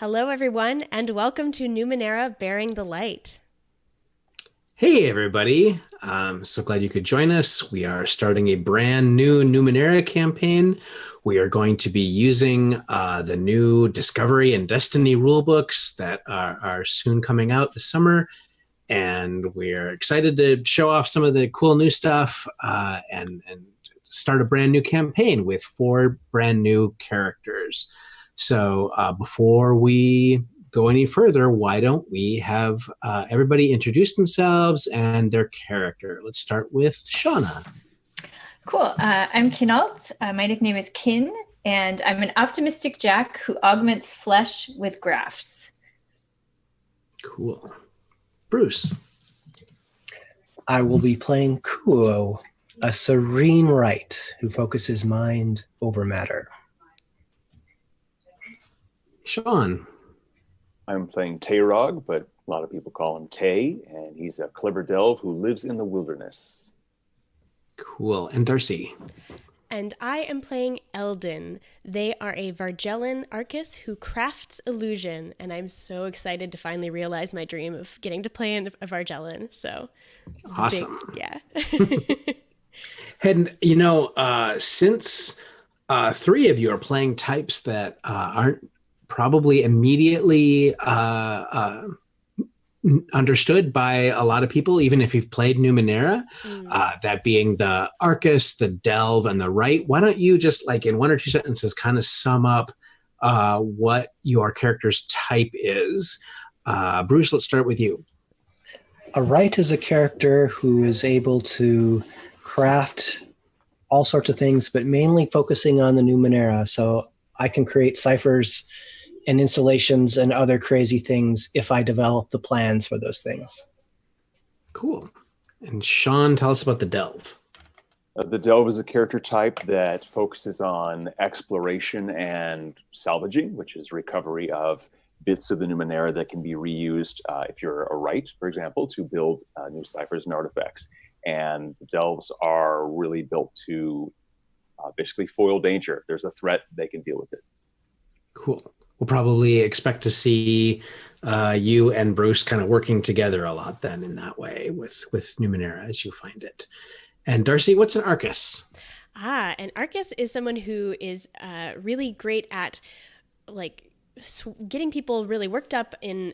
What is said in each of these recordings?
Hello, everyone, and welcome to Numenera Bearing the Light. Hey, everybody. I'm so glad you could join us. We are starting a brand new Numenera campaign. We are going to be using the new Discovery and Destiny rulebooks that are soon coming out this summer. And we're excited to show off some of the cool new stuff and start a brand new campaign with 4 brand new characters. So before we go any further, why don't we have everybody introduce themselves and their character? Let's start with Shanna. Cool. I'm Qinalt. My nickname is Kin, and I'm an optimistic Jack who augments flesh with Grafts. Cool. Bruce. I will be playing Kuo, a Serene Wright who focuses mind over matter. Sean. I'm playing Tayrog, but a lot of people call him Tay, and he's a clever delve who lives in the wilderness. Cool. And Darcy. And I am playing Elden. They are a Varjellen Arkus who crafts illusion, and I'm so excited to finally realize my dream of getting to play in a Varjellen. So awesome. Yeah. And, since 3 of you are playing types that aren't probably immediately understood by a lot of people, even if you've played Numenera, that being the Arkus, the Delve, and the Wright. Why don't you just, in 1 or 2 sentences, kind of sum up what your character's type is? Bruce, let's start with you. A Wright is a character who is able to craft all sorts of things, but mainly focusing on the Numenera. So I can create ciphers and installations and other crazy things if I develop the plans for those things. Cool. And Sean, tell us about the Delve. The delve is a character type that focuses on exploration and salvaging, which is recovery of bits of the Numenera that can be reused if you're a Wright, for example, to build new ciphers and artifacts. And the delves are really built to basically foil danger. If there's a threat, they can deal with it. Cool. We'll probably expect to see you and Bruce kind of working together a lot then in that way with Numenera as you find it. And Darcy, what's an Arkus? An Arkus is someone who is really great at getting people really worked up in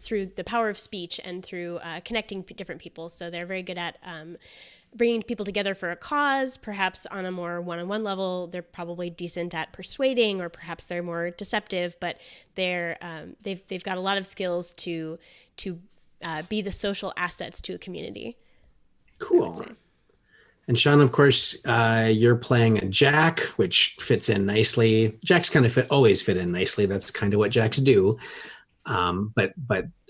through the power of speech and through connecting different people. So they're very good at bringing people together for a cause. Perhaps on a more one-on-one level, they're probably decent at persuading, or perhaps they're more deceptive. But they've got a lot of skills to be the social assets to a community. Cool. And Sean, of course, you're playing a Jack, which fits in nicely. Jacks kind of always fit in nicely. That's kind of what Jacks do. But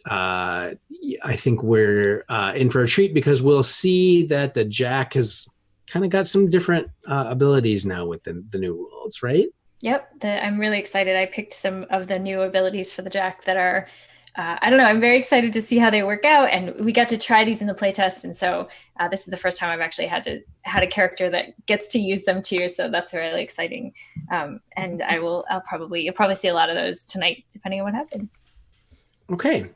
I think we're in for a treat because we'll see that the Jack has kind of got some different abilities now with the new rules, right? Yep, I'm really excited. I picked some of the new abilities for the Jack that are, I don't know, I'm very excited to see how they work out. And we got to try these in the playtest. And so this is the first time I've actually had a character that gets to use them too. So that's really exciting. And you'll probably see a lot of those tonight, depending on what happens. Okay.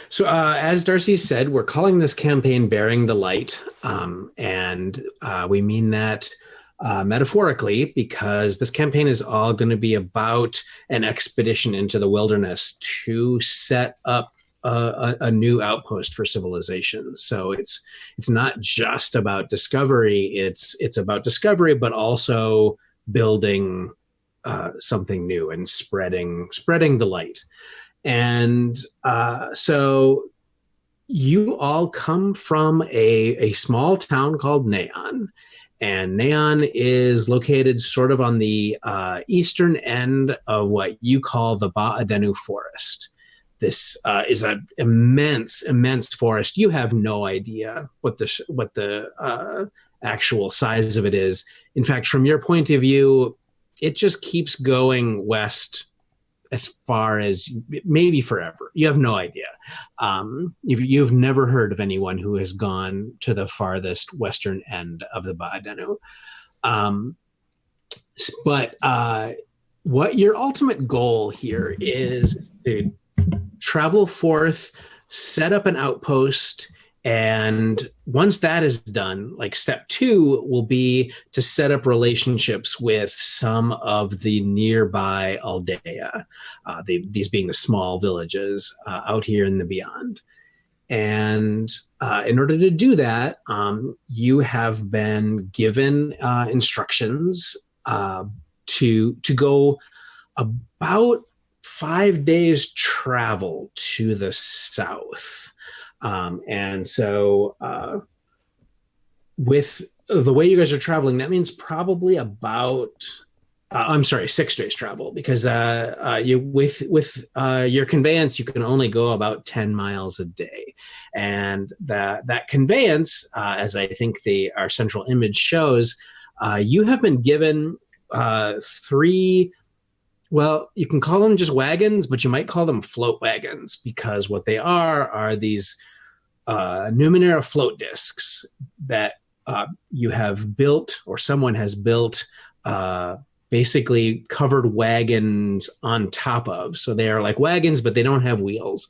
So as Darcy said, we're calling this campaign Bearing the Light. And we mean that metaphorically, because this campaign is all going to be about an expedition into the wilderness to set up a new outpost for civilization. So it's not just about discovery. It's about discovery, but also building something new and spreading the light. And so you all come from a small town called Neon. And Neon is located sort of on the eastern end of what you call the Ba'adenu forest. This is an immense forest. You have no idea what the actual size of it is. In fact, from your point of view, it just keeps going west as far as maybe forever. You have no idea. You've never heard of anyone who has gone to the farthest western end of the Ba'adenu. But what your ultimate goal here is to travel forth, set up an outpost, and once that is done, like step 2 will be to set up relationships with some of the nearby Aldea, these being the small villages out here in the beyond. And in order to do that, you have been given instructions to go about 5 days travel to the south. And so with the way you guys are traveling, that means probably about, 6 days travel, because you with your conveyance, you can only go about 10 miles a day. And that conveyance, as I think our central image shows, you have been given 3, well, you can call them just wagons, but you might call them float wagons, because what they are these Numenera float discs that you have built, or someone has built, basically covered wagons on top of. So they are like wagons, but they don't have wheels.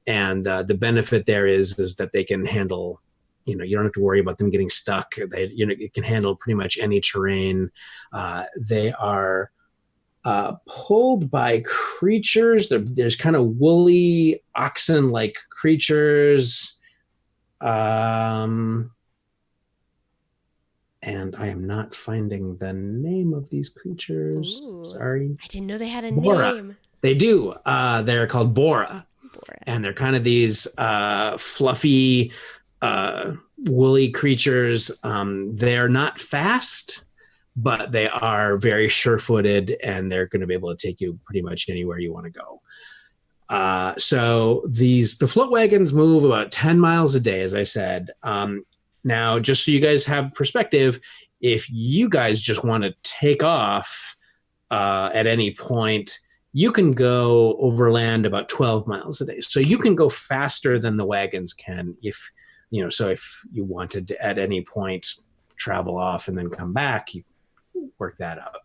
And the benefit there is that they can handle, you don't have to worry about them getting stuck. It can handle pretty much any terrain. They are pulled by creatures. There's kind of woolly oxen-like creatures. And I am not finding the name of these creatures. Ooh, sorry. I didn't know they had a Bora. name. They do. They're called Bora. And they're kind of these fluffy, woolly creatures. They're not fast, but they are very sure-footed, and they're going to be able to take you pretty much anywhere you want to go. So the float wagons move about 10 miles a day, as I said. Now, just so you guys have perspective, if you guys just want to take off at any point, you can go overland about 12 miles a day. So you can go faster than the wagons can if you wanted to at any point travel off and then come back, you work that out.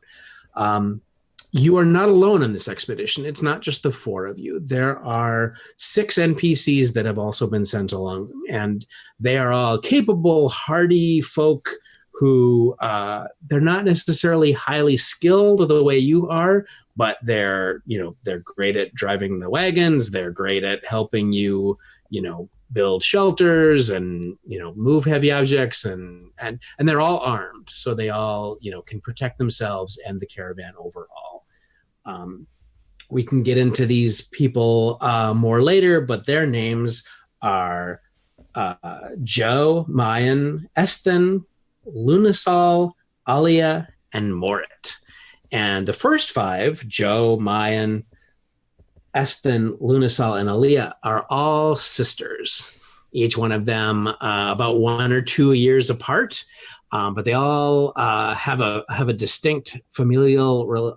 You are not alone on this expedition. It's not just the 4 of you. There are 6 NPCs that have also been sent along, and they are all capable, hardy folk who they're not necessarily highly skilled the way you are, but they're great at driving the wagons. They're great at helping you, build shelters and move heavy objects, and they're all armed, so they all can protect themselves and the caravan overall. We can get into these people more later, but their names are Joe, Mayan, Eston, Lunasol, Alia, and Morit. And the first 5, Joe, Mayan, Eston, Lunasol, and Alia, are all sisters. Each one of them about 1 or 2 years apart, but they all have a distinct familial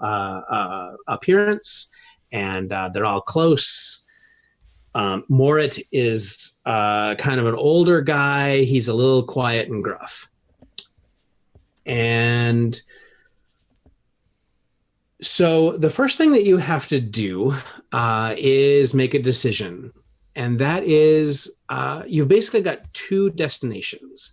appearance, and they're all close. Morit is kind of an older guy. He's a little quiet and gruff. And so the first thing that you have to do is make a decision. And that is, you've basically got 2 destinations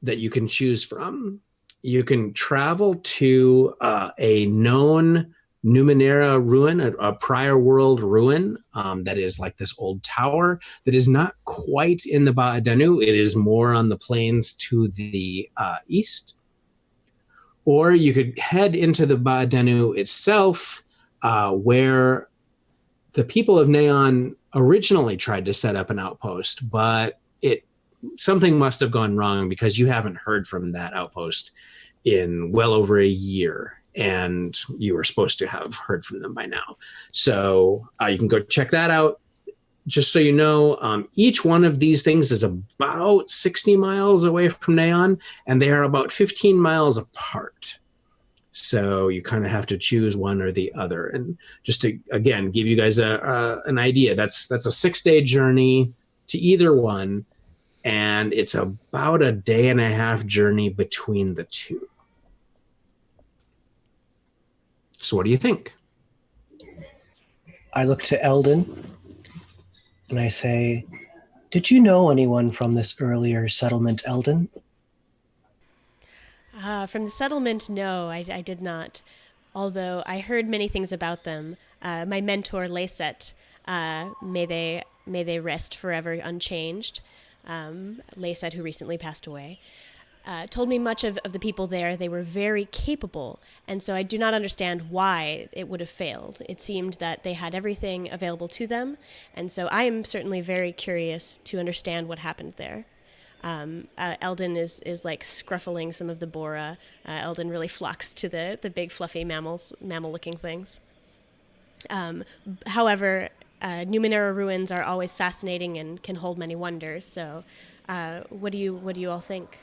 that you can choose from. You can travel to a known Numenera ruin, a prior world ruin that is like this old tower that is not quite in the Ba'adanu. It is more on the plains to the east. Or you could head into the Ba'adanu itself, where the people of Neon originally tried to set up an outpost, but something must have gone wrong, because you haven't heard from that outpost in well over a year, and you were supposed to have heard from them by now. So you can go check that out. Just so you know, each one of these things is about 60 miles away from Neon, and they are about 15 miles apart. So you kind of have to choose one or the other. And just to, again, give you guys an idea, that's a 6-day journey to either one, and it's about a day and a half journey between the 2. So what do you think? I look to Elden and I say, did you know anyone from this earlier settlement, Elden? From the settlement, no, I did not. Although I heard many things about them. My mentor, Lacet, may they rest forever unchanged. Lacet, who recently passed away, told me much of the people there. They were very capable, and so I do not understand why it would have failed. It seemed that they had everything available to them, and so I am certainly very curious to understand what happened there. Elden is like scruffling some of the bora. Elden really flocks to the big fluffy mammal-looking things. However, Numenera ruins are always fascinating and can hold many wonders. So, what do you all think?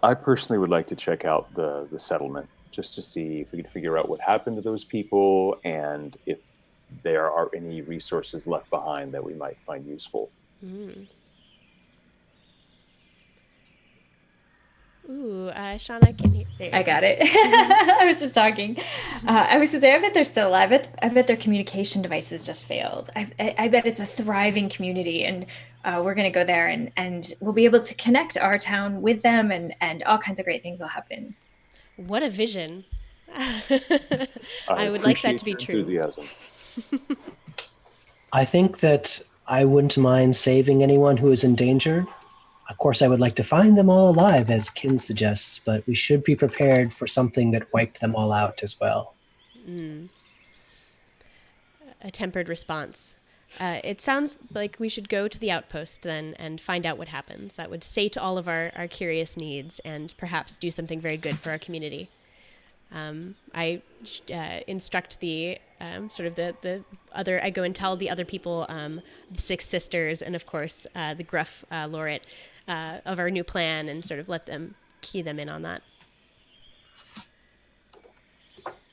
I personally would like to check out the settlement just to see if we can figure out what happened to those people and if there are any resources left behind that we might find useful. Mm. Ooh, Shanna, can you? I got it. I was just talking. I was going to say, I bet they're still alive. I bet their communication devices just failed. I bet it's a thriving community, and we're going to go there, and we'll be able to connect our town with them, and all kinds of great things will happen. What a vision! I would like that to be true. Enthusiasm. I think that I wouldn't mind saving anyone who is in danger. Of course, I would like to find them all alive, as Kin suggests, but we should be prepared for something that wiped them all out as well. A tempered response. It sounds like we should go to the outpost then and find out what happens. That would sate all of our curious needs and perhaps do something very good for our community. I instruct the sort of the other, I go and tell the other people, the Six Sisters, and of course the Gruff laureate, of our new plan, and sort of let them key them in on that.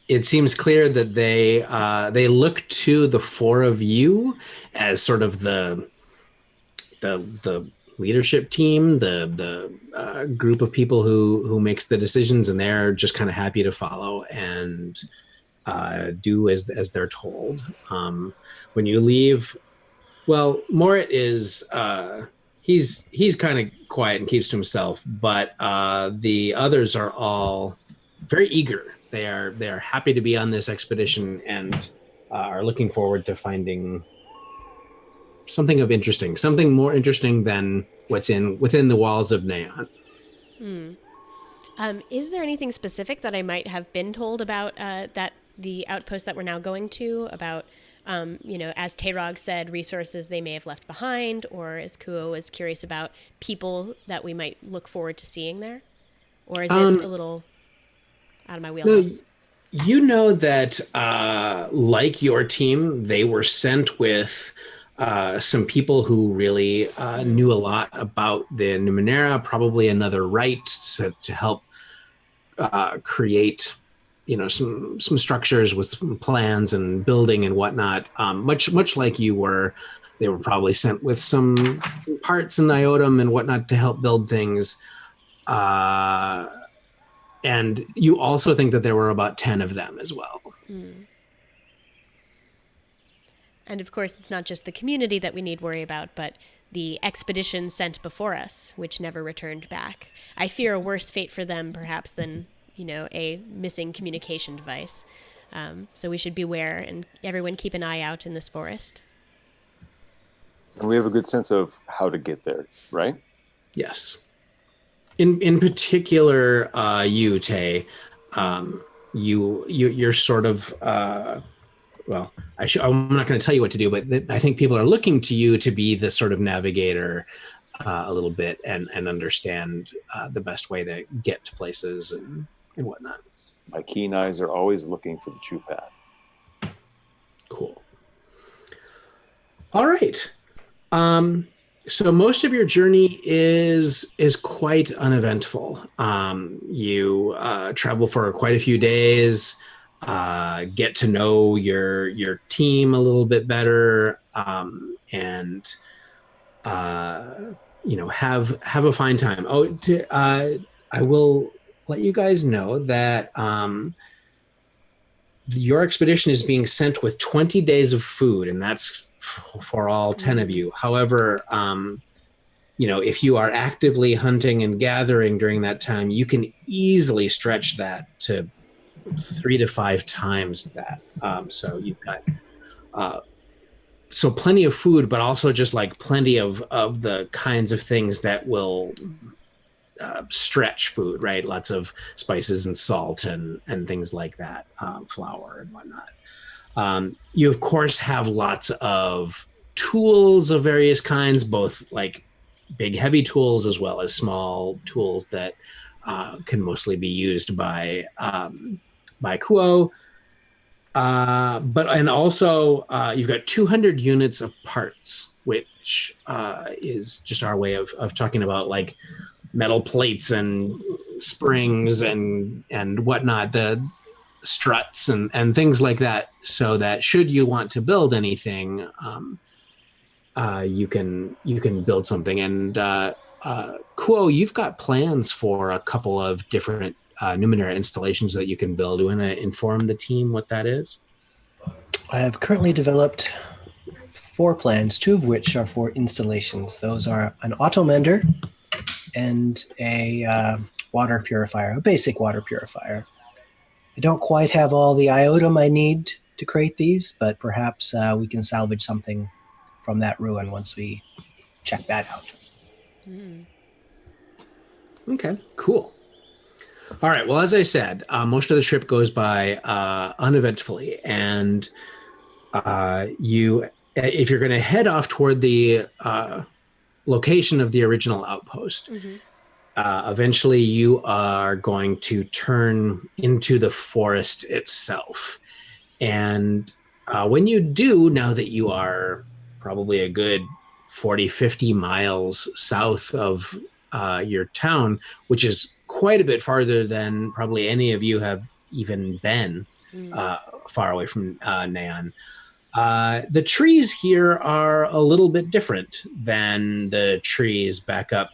It seems clear that they look to the four of you as sort of the leadership team, the group of people who makes the decisions, and they're just kind of happy to follow and do as they're told. When you leave, well, Morit is he's kind of quiet and keeps to himself, but the others are all very eager. They are happy to be on this expedition and are looking forward to finding something more interesting than what's within the walls of Neon. Is there anything specific that I might have been told about that the outpost that we're now going to, about as Tayrog said, resources they may have left behind, or as Kuo was curious about, people that we might look forward to seeing there? Or is it a little out of my wheelhouse? No, you know that, like your team, they were sent with some people who really knew a lot about the Numenera, probably another Wright to help create some structures with some plans and building and whatnot. Much like you were, they were probably sent with some parts and iotum and whatnot to help build things. And you also think that there were about 10 of them as well. And of course, it's not just the community that we need worry about, but the expedition sent before us, which never returned back. I fear a worse fate for them, perhaps, than a missing communication device. So we should beware, and everyone keep an eye out in this forest. And we have a good sense of how to get there, right? Yes. In particular, you, Tay, you're sort of, well, I'm not going to tell you what to do, but I think people are looking to you to be the sort of navigator a little bit and understand the best way to get to places and whatnot. My keen eyes are always looking for the true path. Cool. All right. So most of your journey is quite uneventful. You travel for quite a few days, get to know your team a little bit better, and have a fine time. I will let you guys know that your expedition is being sent with 20 days of food, and that's for all 10 of you. However, if you are actively hunting and gathering during that time, you can easily stretch that to 3 to 5 times that. So you've got plenty of food, but also just like plenty of the kinds of things that will stretch food, right? Lots of spices and salt and things like that, flour and whatnot. You of course have lots of tools of various kinds, both like big heavy tools as well as small tools that can mostly be used by Kuo. And also you've got 200 units of parts, which is just our way of talking about like metal plates and springs and whatnot, the struts and things like that, so that should you want to build anything, you can build something. And Kuo, you've got plans for a couple of different Numenera installations that you can build. Do you want to inform the team what that is? I have currently developed 4 plans, 2 of which are for installations. Those are an auto mender and a water purifier, a basic water purifier. I don't quite have all the iotum I need to create these, but perhaps we can salvage something from that ruin once we check that out. Okay, cool. All right, well, as I said, most of the trip goes by uneventfully, and if you're going to head off toward the location of the original outpost, eventually you are going to turn into the forest itself. And when you do, now that you are probably a good 40, 50 miles south of your town, which is quite a bit farther than probably any of you have even been far away from Neon. The trees here are a little bit different than the trees back up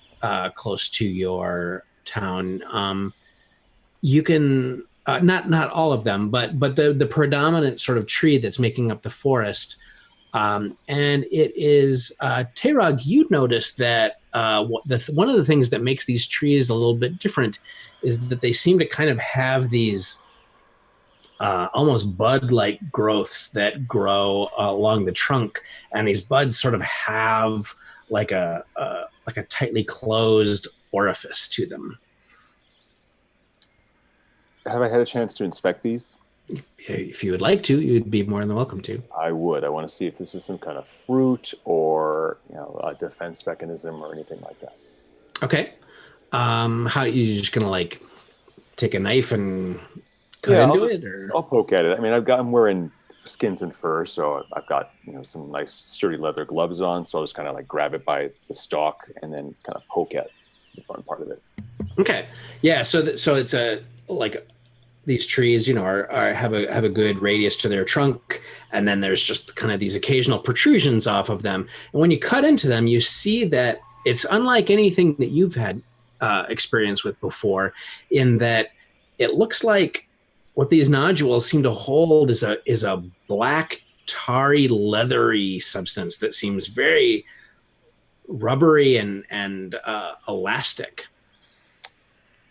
close to your town. You can not all of them, but the predominant sort of tree that's making up the forest. And it is Tayrog. You noticed that one of the things that makes these trees a little bit different is that they seem to kind of have these almost bud-like growths that grow along the trunk, and these buds sort of have like a tightly closed orifice to them. Have I had a chance to inspect these? If you would like to, you'd be more than welcome to. I would. I want to see if this is some kind of fruit or a defense mechanism or anything like that. Okay. How you just gonna like take a knife and cut into it? Or? I'll poke at it. I mean, I'm wearing skins and fur, so I've got some nice sturdy leather gloves on. So I'll just kind of like grab it by the stalk and then kind of poke at the front part of it. Okay. Yeah. So it's these trees, have a good radius to their trunk, and then there's just kind of these occasional protrusions off of them. And when you cut into them, you see that it's unlike anything that you've had experience with before, in that it looks like what these nodules seem to hold is a black, tarry, leathery substance that seems very rubbery and elastic.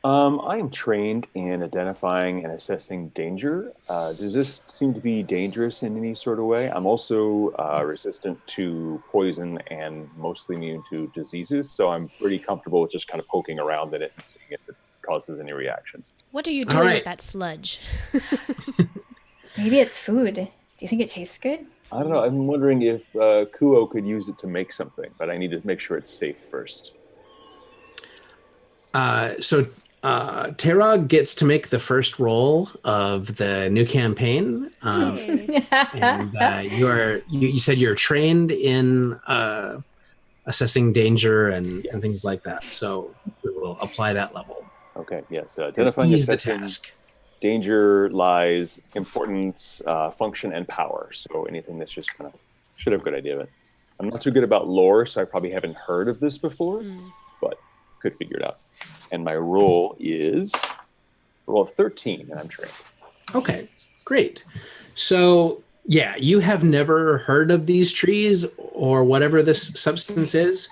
I am trained in identifying and assessing danger. Does this seem to be dangerous in any sort of way? I'm also resistant to poison and mostly immune to diseases, so I'm pretty comfortable with just kind of poking around in it and seeing if it causes any reactions. What are you doing with that sludge? Maybe it's food. Do you think it tastes good? I don't know. I'm wondering if Kuo could use it to make something, but I need to make sure it's safe first. Tayrog gets to make the first roll of the new campaign. And you said you're trained in assessing danger and things like that. So we will apply that level. Okay, yes. Identifying the task. Danger lies importance, function, and power. So anything that's just kind of should have a good idea of it. I'm not too good about lore, so I probably haven't heard of this before, but could figure it out. And my roll is roll 13, and I'm trained. Okay, Great. So, yeah, you have never heard of these trees or whatever this substance is,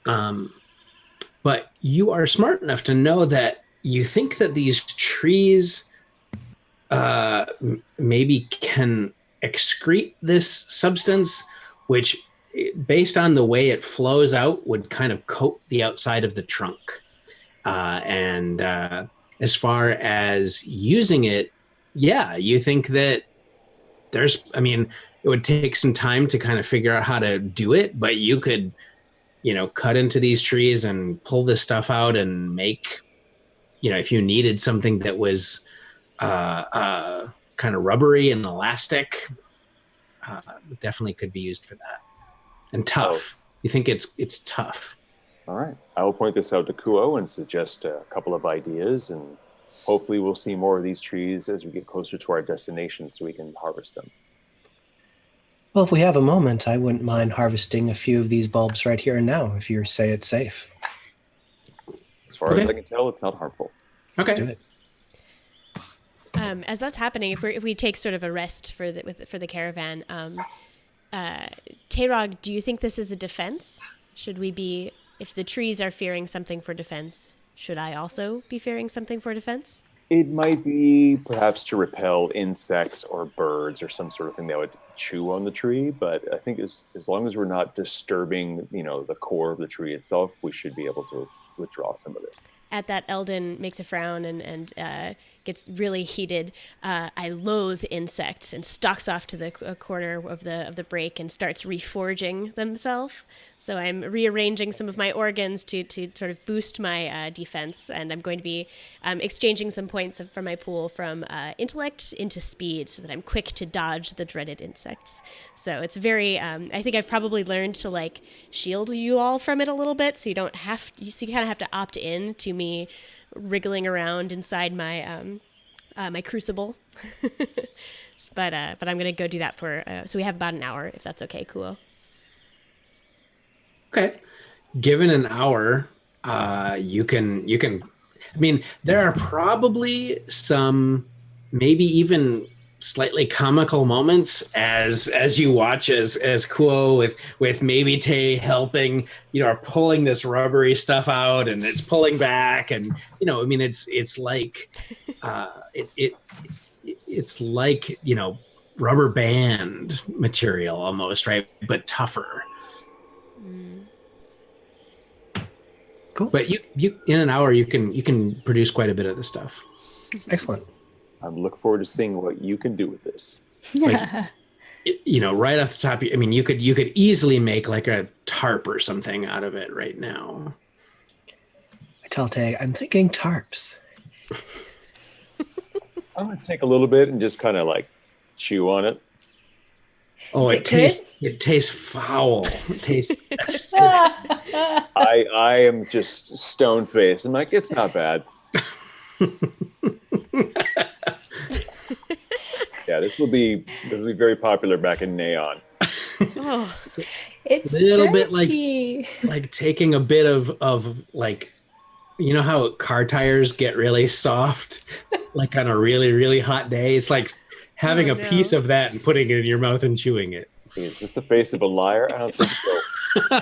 but you are smart enough to know that you think that these trees maybe can excrete this substance, which, based on the way it flows out, would kind of coat the outside of the trunk. And as far as using it, yeah, you think that it would take some time to kind of figure out how to do it, but you could, cut into these trees and pull this stuff out and make, if you needed something that was kind of rubbery and elastic, definitely could be used for that. And tough. You think it's tough. All right. I will point this out to Kuo and suggest a couple of ideas, and hopefully we'll see more of these trees as we get closer to our destination so we can harvest them. Well, if we have a moment, I wouldn't mind harvesting a few of these bulbs right here and now, if you say it's safe. As far as I can tell, it's not harmful. Okay. Let's do it. As that's happening, if we take sort of a rest for the caravan, Tayrog, do you think this is a defense? Should we be, if the trees are fearing something for defense, should I also be fearing something for defense? It might be perhaps to repel insects or birds or some sort of thing that would chew on the tree, but I think as long as we're not disturbing, the core of the tree itself, we should be able to withdraw some of this. At that, Elden makes a frown and gets really heated. I loathe insects, and stalks off to the corner of the break and starts reforging themselves. So I'm rearranging some of my organs to sort of boost my defense, and I'm going to be exchanging some points from my pool from intellect into speed, so that I'm quick to dodge the dreaded insects. So it's very. I think I've probably learned to shield you all from it a little bit, so you don't have. So you kind of have to opt in to me wriggling around inside my my crucible. but I'm gonna go do that for. So we have about an hour, if that's okay, Kuo. Okay. Given an hour, you can. There are probably some, maybe even slightly comical moments as you watch as Kuo with maybe Tay helping, are pulling this rubbery stuff out, and it's pulling back, and it's like it's like rubber band material almost, right? But tougher. Cool. But you in an hour you can produce quite a bit of the stuff. Excellent. I'm looking forward to seeing what you can do with this. Right off the top, you could easily make like a tarp or something out of it right now. I tell Tay, I'm thinking tarps. I'm going to take a little bit and just kind of chew on it. Oh, it tastes foul. It tastes acidic. I am just stone faced. I'm like, it's not bad. Yeah, this will be very popular back in Neon. Oh, It's a little bit stretchy. like taking a bit of how car tires get really soft, like on a really, really hot day. It's like having a piece of that and putting it in your mouth and chewing it. Is this the face of a liar? I don't think so.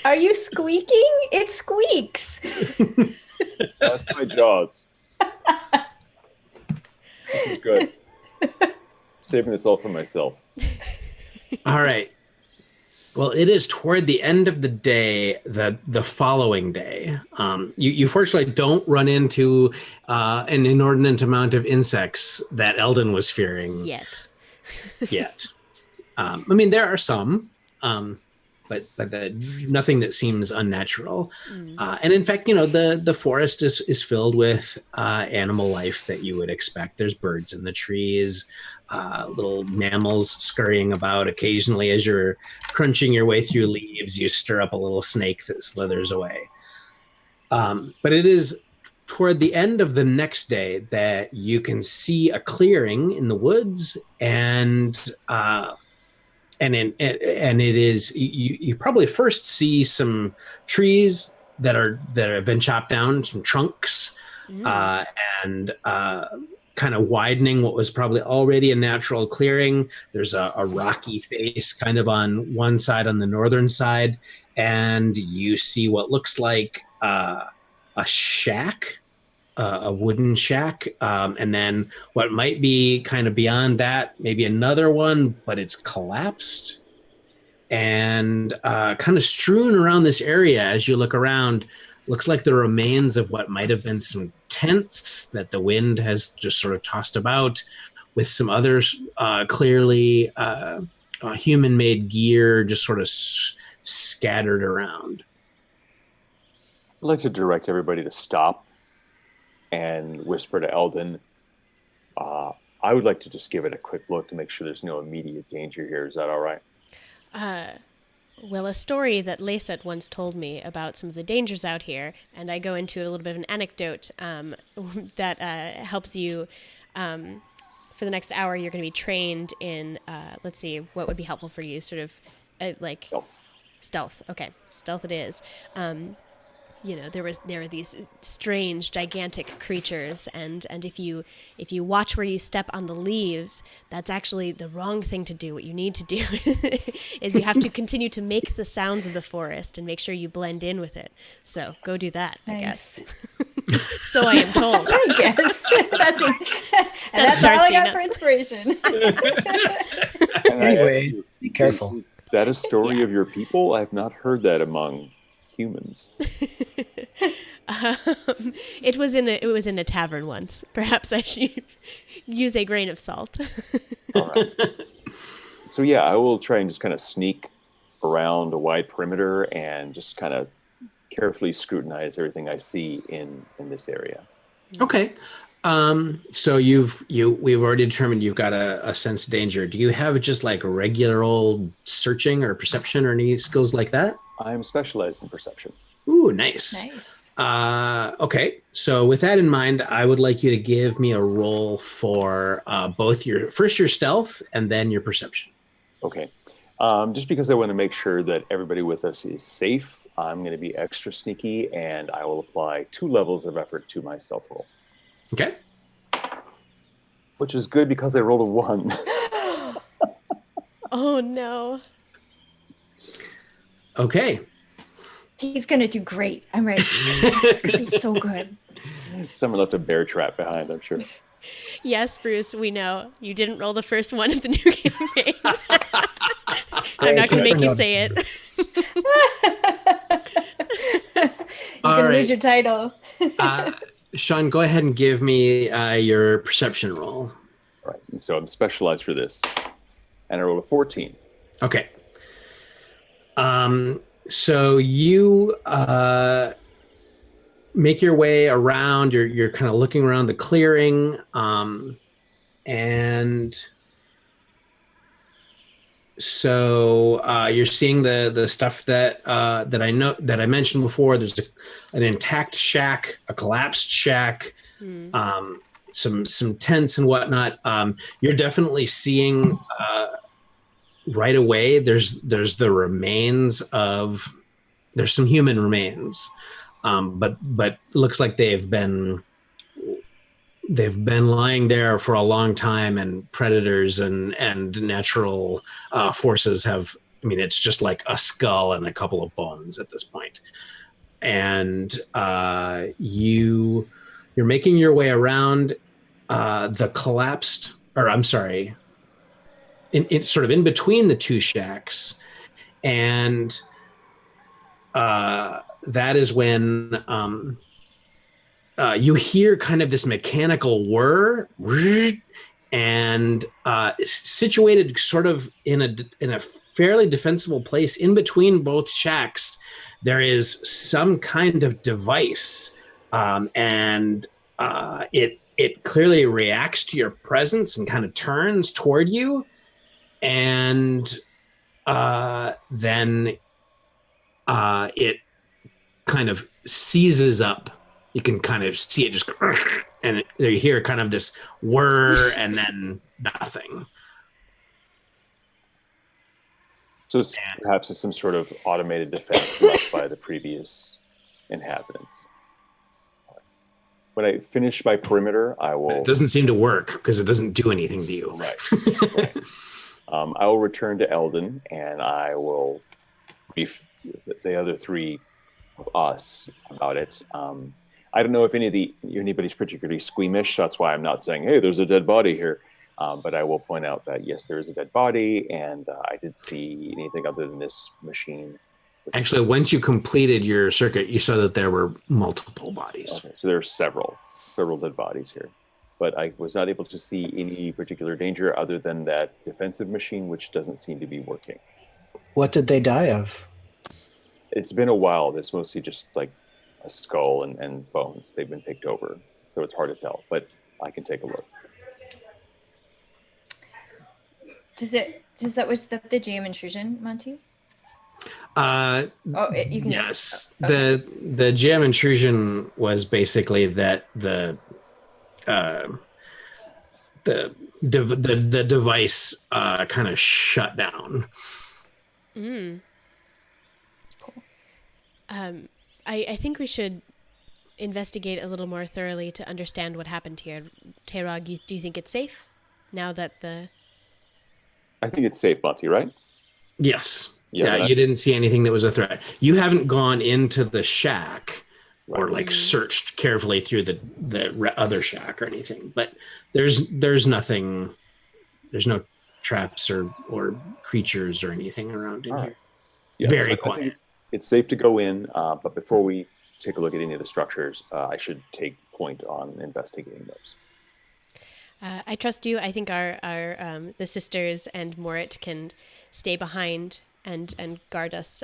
Are you squeaking? It squeaks. That's my jaws. This is good. Saving this all for myself. All right. Well, it is toward the end of the day, the following day. You fortunately don't run into an inordinate amount of insects that Elden was fearing yet. There are some, but nothing that seems unnatural. And in fact, the forest is filled with animal life that you would expect. There's birds in the trees, little mammals scurrying about. Occasionally, as you're crunching your way through leaves, you stir up a little snake that slithers away. But it is toward the end of the next day that you can see a clearing in the woods, and it is you probably first see some trees that have been chopped down, some trunks, and kind kind of widening what was probably already a natural clearing. There's a rocky face kind of on one side, on the northern side, and you see what looks like a shack, a wooden shack, and then what might be kind of beyond that, maybe another one, but it's collapsed. And kind of strewn around this area as you look around, looks like the remains of what might have been some tents that the wind has just sort of tossed about, with some others clearly human-made gear just sort of scattered around. I'd like to direct everybody to stop and whisper to Elden. I would like to just give it a quick look to make sure there's no immediate danger here. Is that all right? Well, a story that Lacet once told me about some of the dangers out here, and I go into a little bit of an anecdote that helps you. For the next hour, you're going to be trained in, let's see, what would be helpful for you, sort of like stealth. Okay, stealth it is. There are these strange, gigantic creatures, and if you watch where you step on the leaves, that's actually the wrong thing to do. What you need to do is you have to continue to make the sounds of the forest and make sure you blend in with it. So go do that, Nice. I guess. So I am told. I guess. That's all I got for inspiration. Anyway, be careful. Is that a story of your people? I have not heard that among humans. It was in a tavern once. Perhaps I should use a grain of salt. All right. So yeah, I will try and just kind of sneak around a wide perimeter and just kind of carefully scrutinize everything I see in this area. Okay. So we've already determined you've got a sense of danger. Do you have just like regular old searching or perception or any skills like that? I'm specialized in perception. Ooh, nice. Nice. Okay. So with that in mind, I would like you to give me a roll for both your stealth and then your perception. Okay. Just because I want to make sure that everybody with us is safe, I'm going to be extra sneaky, and I will apply 2 levels of effort to my stealth roll. Okay. Which is good because I rolled a 1. Oh no. Okay. He's going to do great. I'm ready. It's going to be so good. Someone left a bear trap behind, I'm sure. Yes, Bruce, we know. You didn't roll the first one of the new campaign. I'm not going to make you say it. You're going to lose your title. Sean, go ahead and give me your perception roll. All right. And so I'm specialized for this. And I rolled a 14. Okay. So you make your way around. You're kind of looking around the clearing, and so you're seeing the stuff that I mentioned before. There's an intact shack, a collapsed shack, some tents and whatnot. You're definitely seeing. Right away, there's the remains of there's some human remains, but looks like they've been lying there for a long time, and predators and natural forces have. I mean, it's just like a skull and a couple of bones at this point, and you're making your way around the collapsed, or I'm sorry. In sort of in between the two shacks, and that is when you hear kind of this mechanical whir, and situated sort of in a fairly defensible place in between both shacks, there is some kind of device, and it clearly reacts to your presence and kind of turns toward you. And then it kind of seizes up. You can kind of see it just, and you hear kind of this whir and then nothing. So perhaps it's some sort of automated defense left by the previous inhabitants. when I finish my perimeter, I will. It doesn't seem to work because it doesn't do anything to you. Right. I will return to Elden, and I will brief the other three of us about it. I don't know if anybody's particularly squeamish. That's why I'm not saying, "Hey, there's a dead body here." But I will point out that yes, there is a dead body, and I did see anything other than this machine. Actually, once you completed your circuit, you saw that there were multiple bodies. Okay, so there are several dead bodies here. But I was not able to see any particular danger other than that defensive machine, which doesn't seem to be working. What did they die of? It's been a while. It's mostly just like a skull and bones. They've been picked over, so it's hard to tell. But I can take a look. Was that the GM intrusion, Monty? You can. Yes. Okay. The GM intrusion was basically that the device kind of shut down. Cool. I think we should investigate a little more thoroughly to understand what happened here. Tayrog, do you think it's safe now that I think it's safe, Monty, right? Yes. Yeah, you didn't see anything that was a threat. You haven't gone into the shack or like searched carefully through the other shack or anything, but there's nothing. There's no traps or creatures or anything around in here. It's very quiet. It's safe to go in, but before we take a look at any of the structures, I should take point on investigating those. I trust you. I think our the sisters and Morit can stay behind and guard us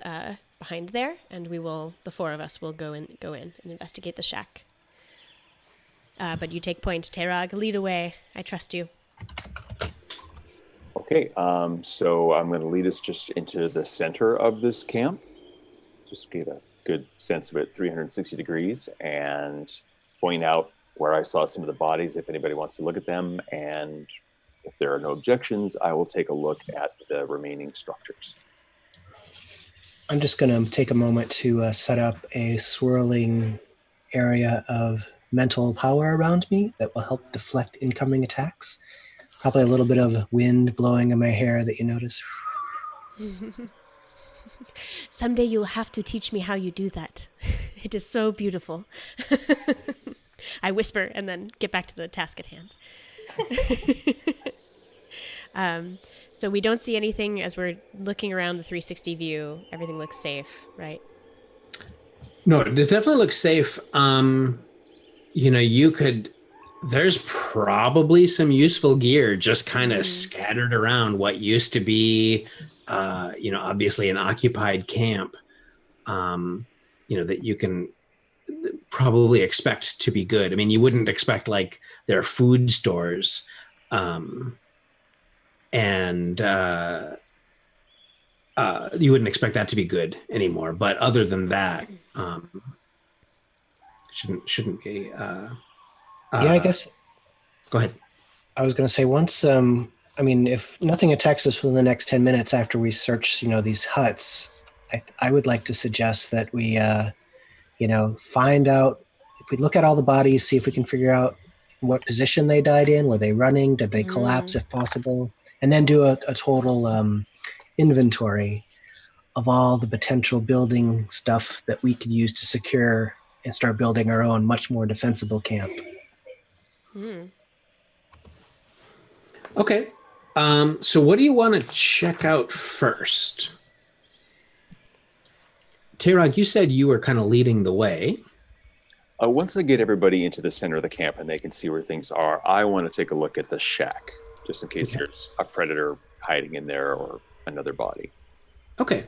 behind there, and the four of us will go in and investigate the shack. But you take point, Tayrog. Lead away. I trust you. Okay, so I'm going to lead us just into the center of this camp. Just get a good sense of it, 360 degrees, and point out where I saw some of the bodies, if anybody wants to look at them, and if there are no objections, I will take a look at the remaining structures. I'm just going to take a moment to set up a swirling area of mental power around me that will help deflect incoming attacks. Probably a little bit of wind blowing in my hair that you notice. Someday you'll have to teach me how you do that. It is so beautiful. I whisper and then get back to the task at hand. So we don't see anything as we're looking around the 360 view. Everything looks safe, right? No, it definitely looks safe. There's probably some useful gear just kind of scattered around what used to be, obviously an occupied camp, that you can probably expect to be good. I mean, you wouldn't expect like their food stores, and you wouldn't expect that to be good anymore. But other than that, shouldn't be. I guess. Go ahead. I was going to say once. If nothing attacks us within the next 10 minutes after we search, these huts, I would like to suggest that we, find out if we look at all the bodies, see if we can figure out what position they died in. Were they running? Did they collapse if possible? And then do a total inventory of all the potential building stuff that we could use to secure and start building our own much more defensible camp. Okay. So what do you want to check out first? Tayrog, you said you were kind of leading the way. Once I get everybody into the center of the camp and they can see where things are, I want to take a look at the shack, just in case there's a predator hiding in there or another body. Okay.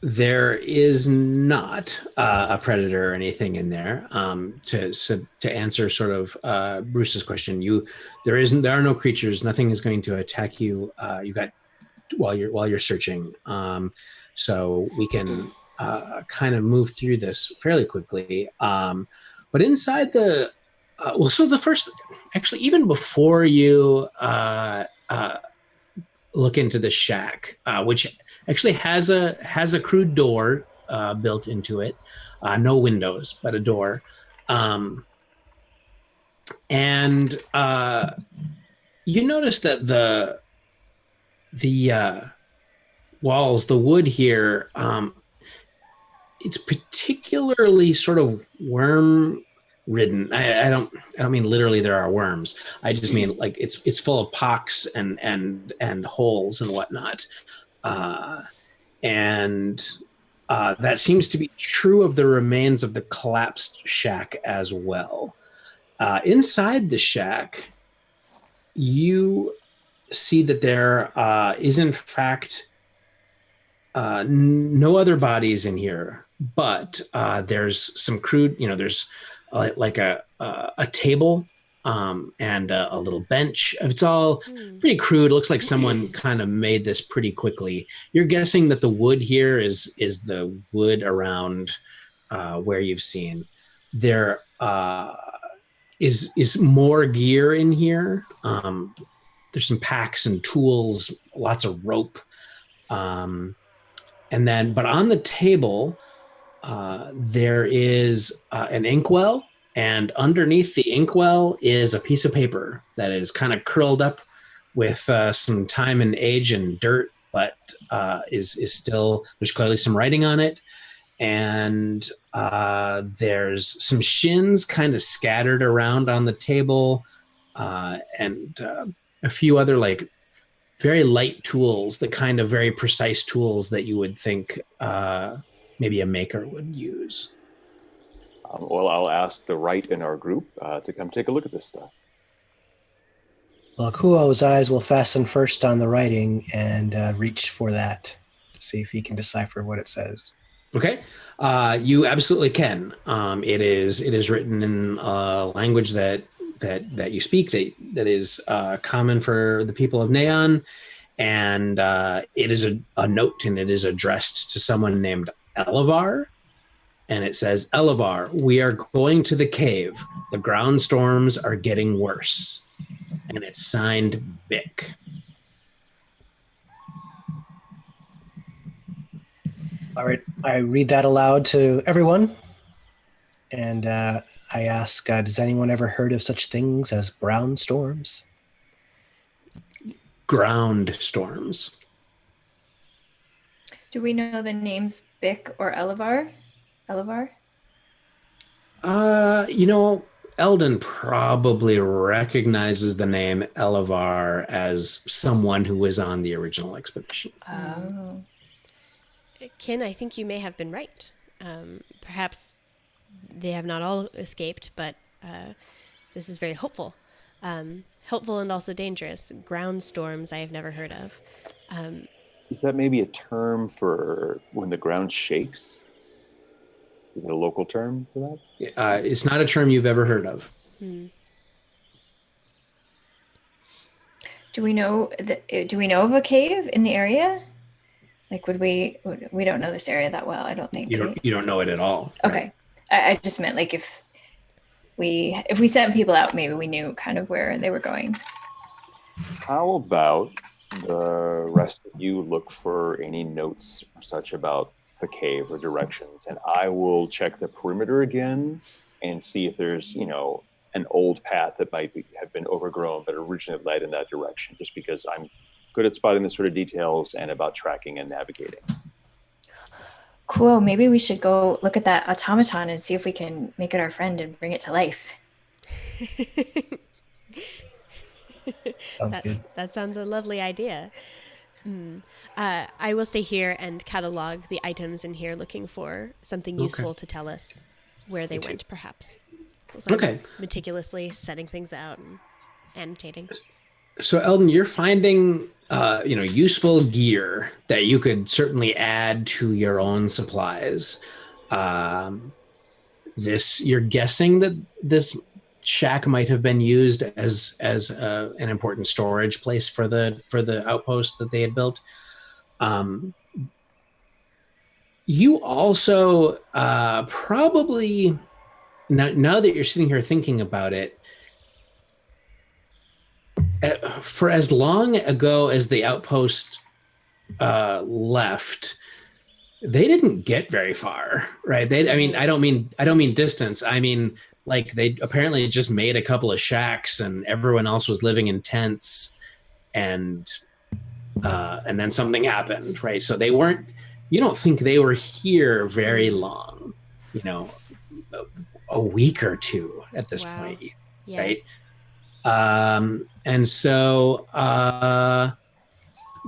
There is not a predator or anything in there. To answer sort of Bruce's question, there are no creatures. Nothing is going to attack you. You got while you're searching. So we can kind of move through this fairly quickly. But inside even before you look into the shack, which actually has a crude door built into it. No windows, but a door. And you notice that the walls, the wood here, it's particularly sort of worm ridden. I don't mean literally there are worms. I just mean like it's full of pocks and holes and whatnot. And that seems to be true of the remains of the collapsed shack as well. Inside the shack, you see that there is in fact no other bodies in here, but there's some crude, there's like a table and a little bench. It's all pretty crude. It looks like someone kind of made this pretty quickly. You're guessing that the wood here is the wood around where you've seen. There is more gear in here. There's some packs and tools, lots of rope. But on the table, there is an inkwell, and underneath the inkwell is a piece of paper that is kind of curled up with some time and age and dirt, but is still, there's clearly some writing on it. And there's some shins kind of scattered around on the table, and a few other like very light tools, the kind of very precise tools that you would think maybe a maker would use. Well, I'll ask the Wright in our group to come take a look at this stuff. Well, Kuo's eyes will fasten first on the writing and reach for that to see if he can decipher what it says. Okay, you absolutely can. It is written in a language that you speak, that is common for the people of Neon, and it is a note, and it is addressed to someone named Elevar, and it says, "Elevar, we are going to the cave. The ground storms are getting worse," and it's signed Bick. All right, I read that aloud to everyone, and I ask, does anyone ever heard of such things as ground storms? Ground storms. Do we know the names Bick or Elevar? Elden probably recognizes the name Elevar as someone who was on the original expedition. Oh. Kin, I think you may have been right. Perhaps they have not all escaped, but this is very hopeful. Helpful and also dangerous. Ground storms I have never heard of. Is that maybe a term for when the ground shakes? Is it a local term for that? It's not a term you've ever heard of. Do we know of a cave in the area? Like, we don't know this area that well, I don't think. You don't know it at all. Okay. Right? I just meant like if we sent people out, maybe we knew kind of where they were going. How about the rest of you look for any notes or such about the cave or directions, and I will check the perimeter again and see if there's, an old path that might have been overgrown but originally led in that direction, just because I'm good at spotting the sort of details and about tracking and navigating. Cool. Maybe we should go look at that automaton and see if we can make it our friend and bring it to life. Sounds good. That sounds a lovely idea. I will stay here and catalog the items in here, looking for something useful to tell us where they went, perhaps. So I'm meticulously setting things out and annotating. So, Elden, you're finding, useful gear that you could certainly add to your own supplies. You're guessing that this shack might have been used as an important storage place for the outpost that they had built. You also probably, now that you're sitting here thinking about it, for as long ago as the outpost left, they didn't get very far, right? I mean, I don't mean distance. I mean, like they apparently just made a couple of shacks and everyone else was living in tents, and then something happened, right? So they weren't, you don't think they were here very long, you know, a week or two at this point, Yeah. right? And so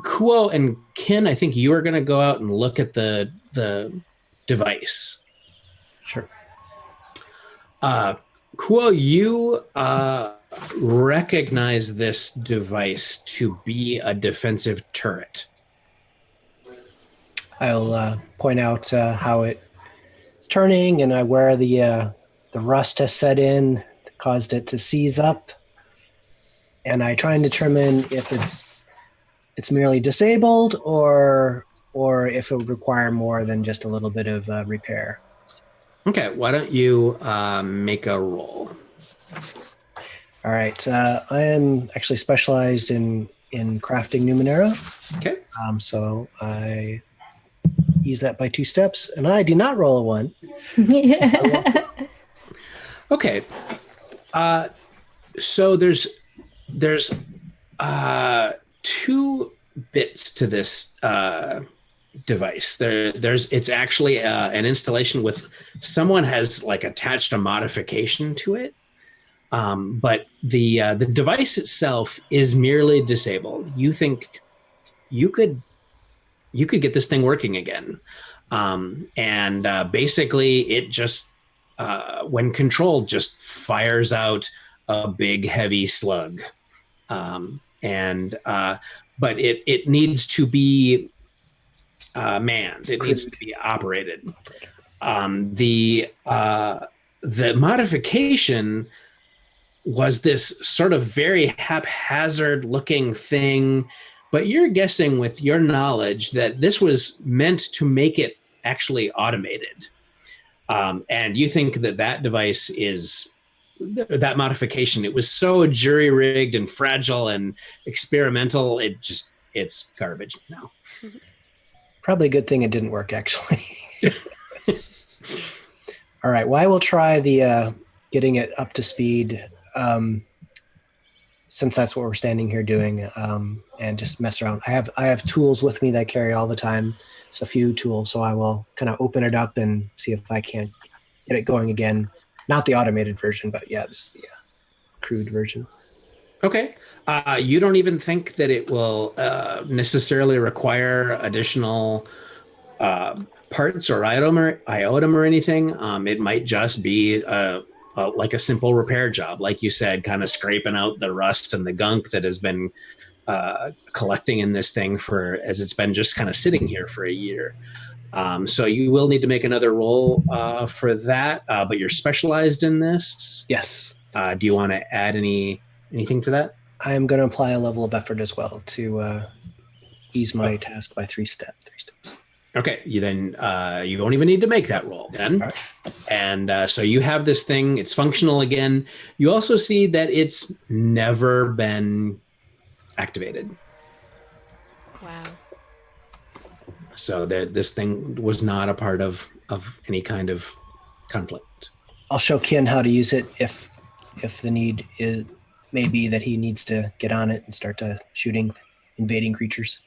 Kuo and Kin, I think you are going to go out and look at the device. Sure. Kuo, you recognize this device to be a defensive turret. I'll point out how it's turning and where the rust has set in that caused it to seize up. And I try and determine if it's merely disabled or if it would require more than just a little bit of repair. Okay, why don't you make a roll? All right. I am actually specialized in crafting Numenera. Okay. So I use that by 2 steps, and I do not roll a 1. Okay. So there's 2 bits to this device. It's actually an installation with someone has like attached a modification to it. But the device itself is merely disabled. You think you could get this thing working again, and basically it just when controlled just fires out a big heavy slug, but it needs to be manned. It needs to be operated. The modification was this sort of very haphazard looking thing, but you're guessing with your knowledge that this was meant to make it actually automated. And you think that device is that modification. It was so jury rigged and fragile and experimental. It's garbage now. Probably a good thing it didn't work, actually. All right. Well, I will try the getting it up to speed, since that's what we're standing here doing, and just mess around. I have tools with me that I carry all the time. It's a few tools, so I will kind of open it up and see if I can get it going again. Not the automated version, but yeah, just the crude version. Okay. You don't even think that it will necessarily require additional parts or item or anything. It might just be like a simple repair job, like you said, kind of scraping out the rust and the gunk that has been collecting in this thing as it's been just kind of sitting here for a year. So you will need to make another roll for that, but you're specialized in this. Yes. Do you want to add anything to that? I am going to apply a level of effort as well to ease my task by 3 steps. Okay, you don't even need to make that roll then. Right. And so you have this thing, it's functional again. You also see that it's never been activated. Wow. So this thing was not a part of any kind of conflict. I'll show Ken how to use it if the need is maybe that he needs to get on it and start shooting invading creatures.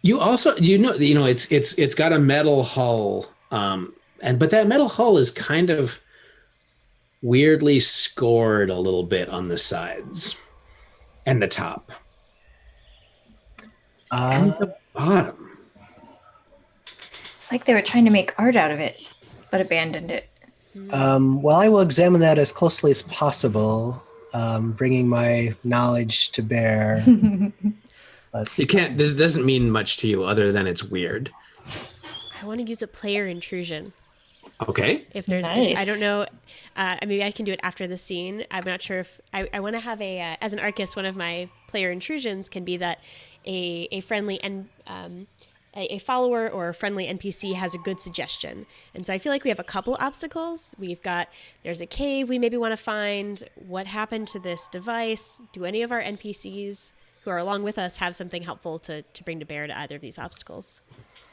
You also it's got a metal hull, but that metal hull is kind of weirdly scored a little bit on the sides and the top and the bottom. It's like they were trying to make art out of it, but abandoned it. Well, I will examine that as closely as possible, bringing my knowledge to bear. But You can't. This doesn't mean much to you other than it's weird. I want to use a player intrusion. Okay. If there's, Nice. I don't know. Maybe I can do it after the scene. I'm not sure if I want to have as an Arkus, one of my player intrusions can be that a friendly and a follower or a friendly NPC has a good suggestion. And so I feel like we have a couple obstacles. There's a cave we maybe want to find. What happened to this device? Do any of our NPCs who are along with us have something helpful to bring to bear to either of these obstacles.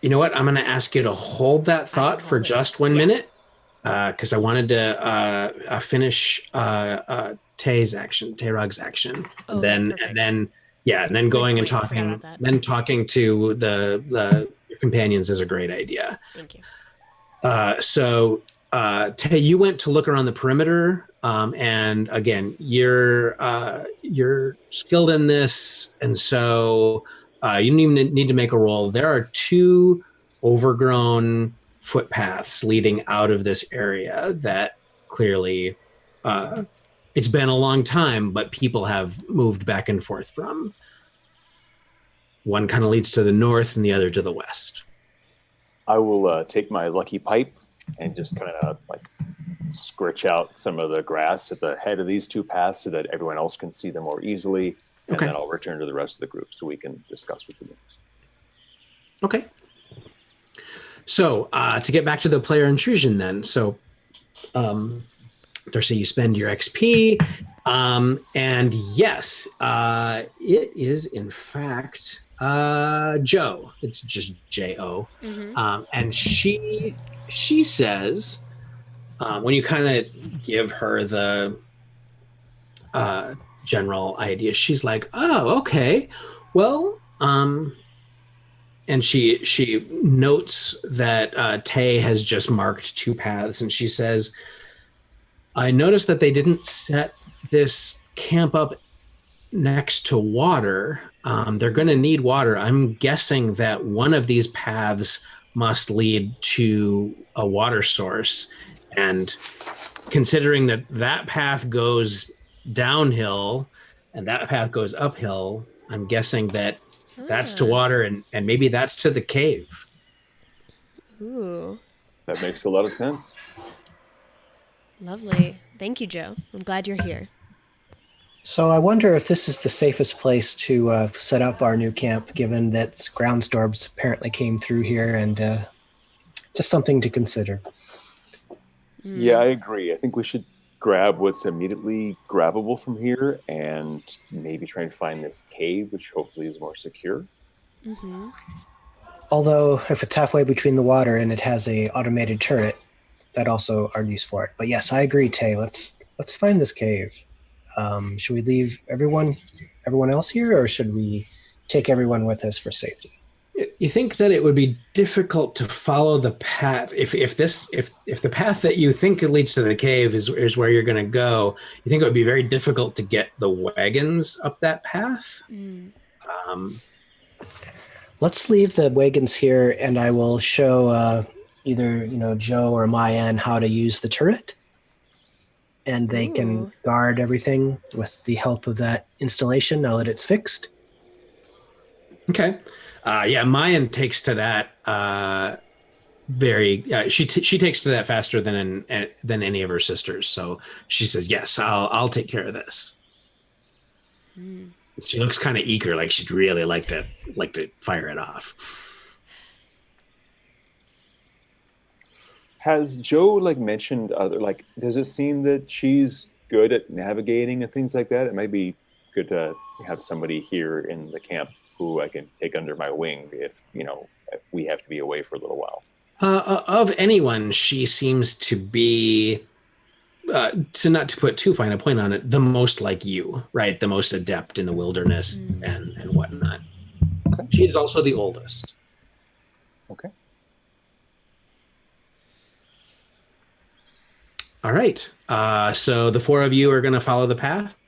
You know what? I'm going to ask you to hold that thought for just 1 minute, because I wanted to finish Tayrog's action, Oh, and then going and talking to the your companions is a great idea. Thank you. Tay, you went to look around the perimeter, and again, you're skilled in this, and so you don't even need to make a roll. There are 2 overgrown footpaths leading out of this area that clearly it's been a long time, but people have moved back and forth from. One kind of leads to the north and the other to the west. I will take my lucky pipe and just kind of like scritch out some of the grass at the head of these 2 paths so that everyone else can see them more easily. And then I'll return to the rest of the group so we can discuss what to do next. Okay. So to get back to the player intrusion then. So Darcy, you spend your XP. And yes, it is in fact Joe. It's just J-O. Mm-hmm. And she says, when you kind of give her the general idea, she's like, oh, okay. Well, and she notes that Tay has just marked 2 paths, and she says, I noticed that they didn't set this camp up next to water. They're going to need water. I'm guessing that one of these paths must lead to a water source. And considering that that path goes downhill and that path goes uphill, I'm guessing that that's to water and maybe that's to the cave. Ooh. That makes a lot of sense. Lovely. Thank you, Joe. I'm glad you're here. So I wonder if this is the safest place to set up our new camp, given that ground storms apparently came through here, and just something to consider. Yeah, I agree. I think we should grab what's immediately grabbable from here and maybe try and find this cave, which hopefully is more secure. Mm-hmm. Although if it's halfway between the water and it has a automated turret, that also argues for it. But yes, I agree, Tay. Let's find this cave. Should we leave everyone else here, or should we take everyone with us for safety? You think that it would be difficult to follow the path if the path that you think leads to the cave is where you're going to go? You think it would be very difficult to get the wagons up that path? Let's leave the wagons here, and I will show either Joe or Mayan how to use the turret, and they can guard everything with the help of that installation now that it's fixed. Okay. Mayan takes to that she takes to that faster than any of her sisters. So she says, "Yes, I'll take care of this." She looks kind of eager, like she'd really like to fire it off. Has Joe mentioned other does it seem that she's good at navigating and things like that? It might be good to have somebody here in the camp who I can take under my wing if we have to be away for a little while. Of anyone, she seems to be, not to put too fine a point on it, the most like you, right? The most adept in the wilderness and whatnot. Okay. She is also the oldest. Okay. All right. So the 4 of you are going to follow the path?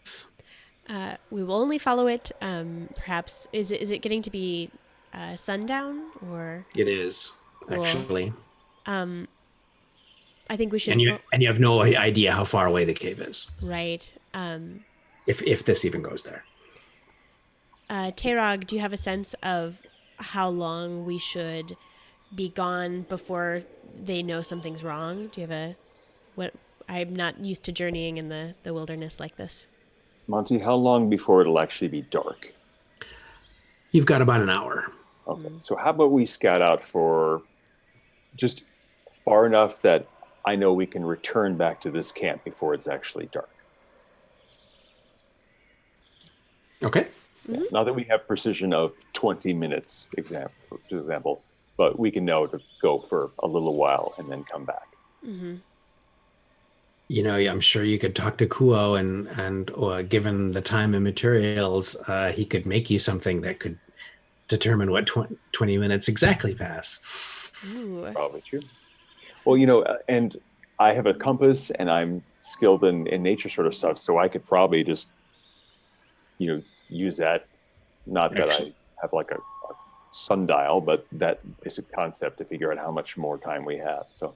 We will only follow it. Perhaps is it getting to be sundown or? It is actually. I think we should. And you have no idea how far away the cave is, right? If this even goes there. Tayrog, do you have a sense of how long we should be gone before they know something's wrong? Do you have what? I'm not used to journeying in the wilderness like this. Monty, how long before it'll actually be dark? You've got about an hour. Okay, so how about we scout out for just far enough that I know we can return back to this camp before it's actually dark. Okay. Not that we have precision of 20 minutes, example, but we can know to go for a little while and then come back. Mm-hmm. I'm sure you could talk to Kuo and given the time and materials, he could make you something that could determine what 20 minutes exactly pass. Ooh. Probably true. Well, and I have a compass and I'm skilled in nature sort of stuff, so I could probably just, use that. Not that I have like a sundial, but that basic concept to figure out how much more time we have. So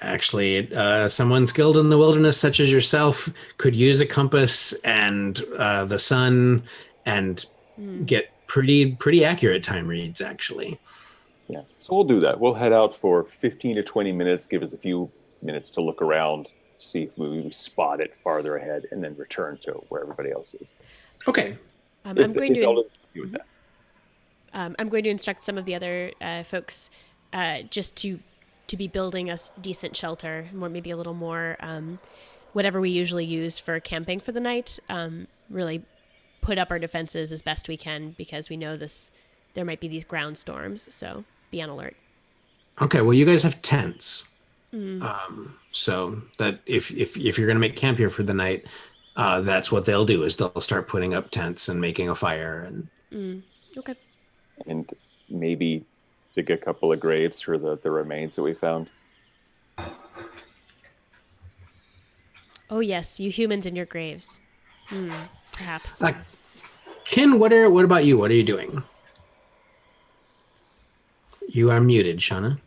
actually, someone skilled in the wilderness, such as yourself, could use a compass and the sun and get pretty accurate time reads, actually. Yeah, so we'll do that. We'll head out for 15 to 20 minutes, give us a few minutes to look around, see if we spot it farther ahead, and then return to where everybody else is. Okay. I'm going to instruct some of the other folks just to be building us decent shelter, maybe a little more whatever we usually use for camping for the night. Really put up our defenses as best we can because we know there might be these ground storms, so be on alert. Okay, well, you guys have tents. So that if you're going to make camp here for the night, that's what they'll do is they'll start putting up tents and making a fire. Okay. And maybe dig a couple of graves for the remains that we found. Oh yes, you humans in your graves. Perhaps. Kin, what about you? What are you doing? You are muted, Shanna.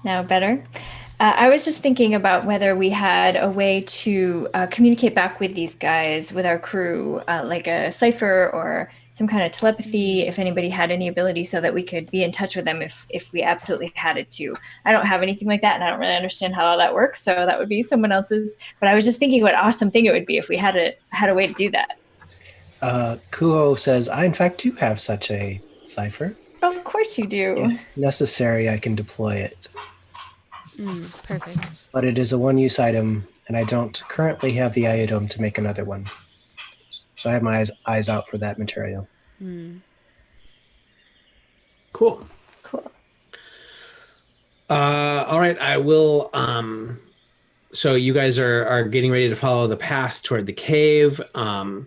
Now better. I was just thinking about whether we had a way to communicate back with these guys, with our crew, like a cipher or some kind of telepathy, if anybody had any ability so that we could be in touch with them if we absolutely had it to. I don't have anything like that, and I don't really understand how all that works, so that would be someone else's. But I was just thinking what an awesome thing it would be if we had a way to do that. Kuo says, I in fact do have such a cipher. Of course you do. If necessary, I can deploy it. Perfect. But it is a one-use item, and I don't currently have the iodome to make another one. So I have my eyes out for that material. Cool. All right, I will. So you guys are getting ready to follow the path toward the cave. To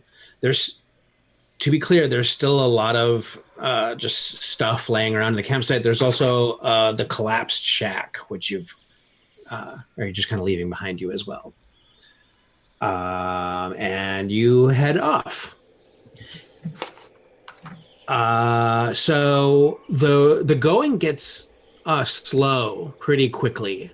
be clear, there's still a lot of just stuff laying around in the campsite. There's also the collapsed shack, which you're just kind of leaving behind you as well. And you head off. So the going gets slow pretty quickly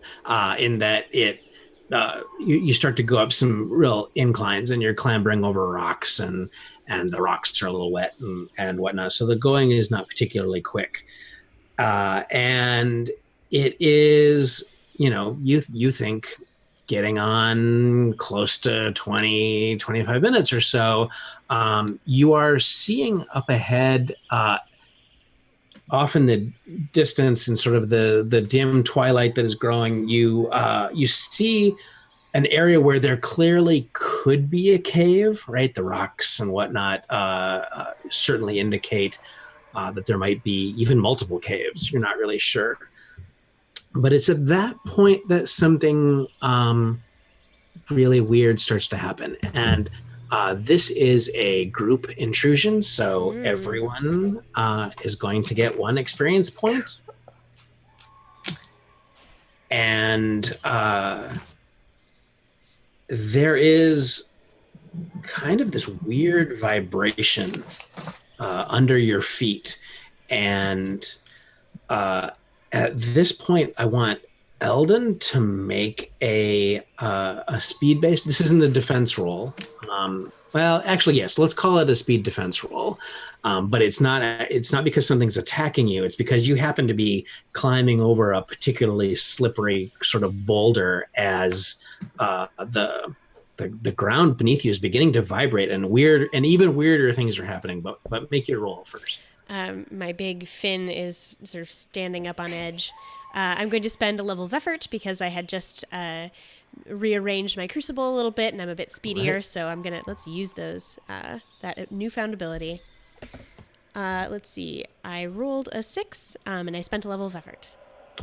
in that you start to go up some real inclines and you're clambering over rocks and the rocks are a little wet and whatnot. So the going is not particularly quick. And it is, you think getting on close to 20, 25 minutes or so, you are seeing up ahead off in the distance and sort of the dim twilight that is growing, you see an area where there clearly could be a cave, right? The rocks and whatnot certainly indicate that there might be even multiple caves. You're not really sure. But it's at that point that something really weird starts to happen. And this is a group intrusion, so everyone is going to get 1 experience point. And there is kind of this weird vibration under your feet. And at this point, I want Elden to make a speed-based. This isn't a defense roll. Well, actually, yes. Let's call it a speed defense roll. But it's not because something's attacking you. It's because you happen to be climbing over a particularly slippery sort of boulder as the ground beneath you is beginning to vibrate, and even weirder things are happening. But make your roll first. My big fin is sort of standing up on edge. I'm going to spend a level of effort because I had just rearranged my crucible a little bit, and I'm a bit speedier. So let's use those that newfound ability. Let's see. I rolled a 6, and I spent a level of effort.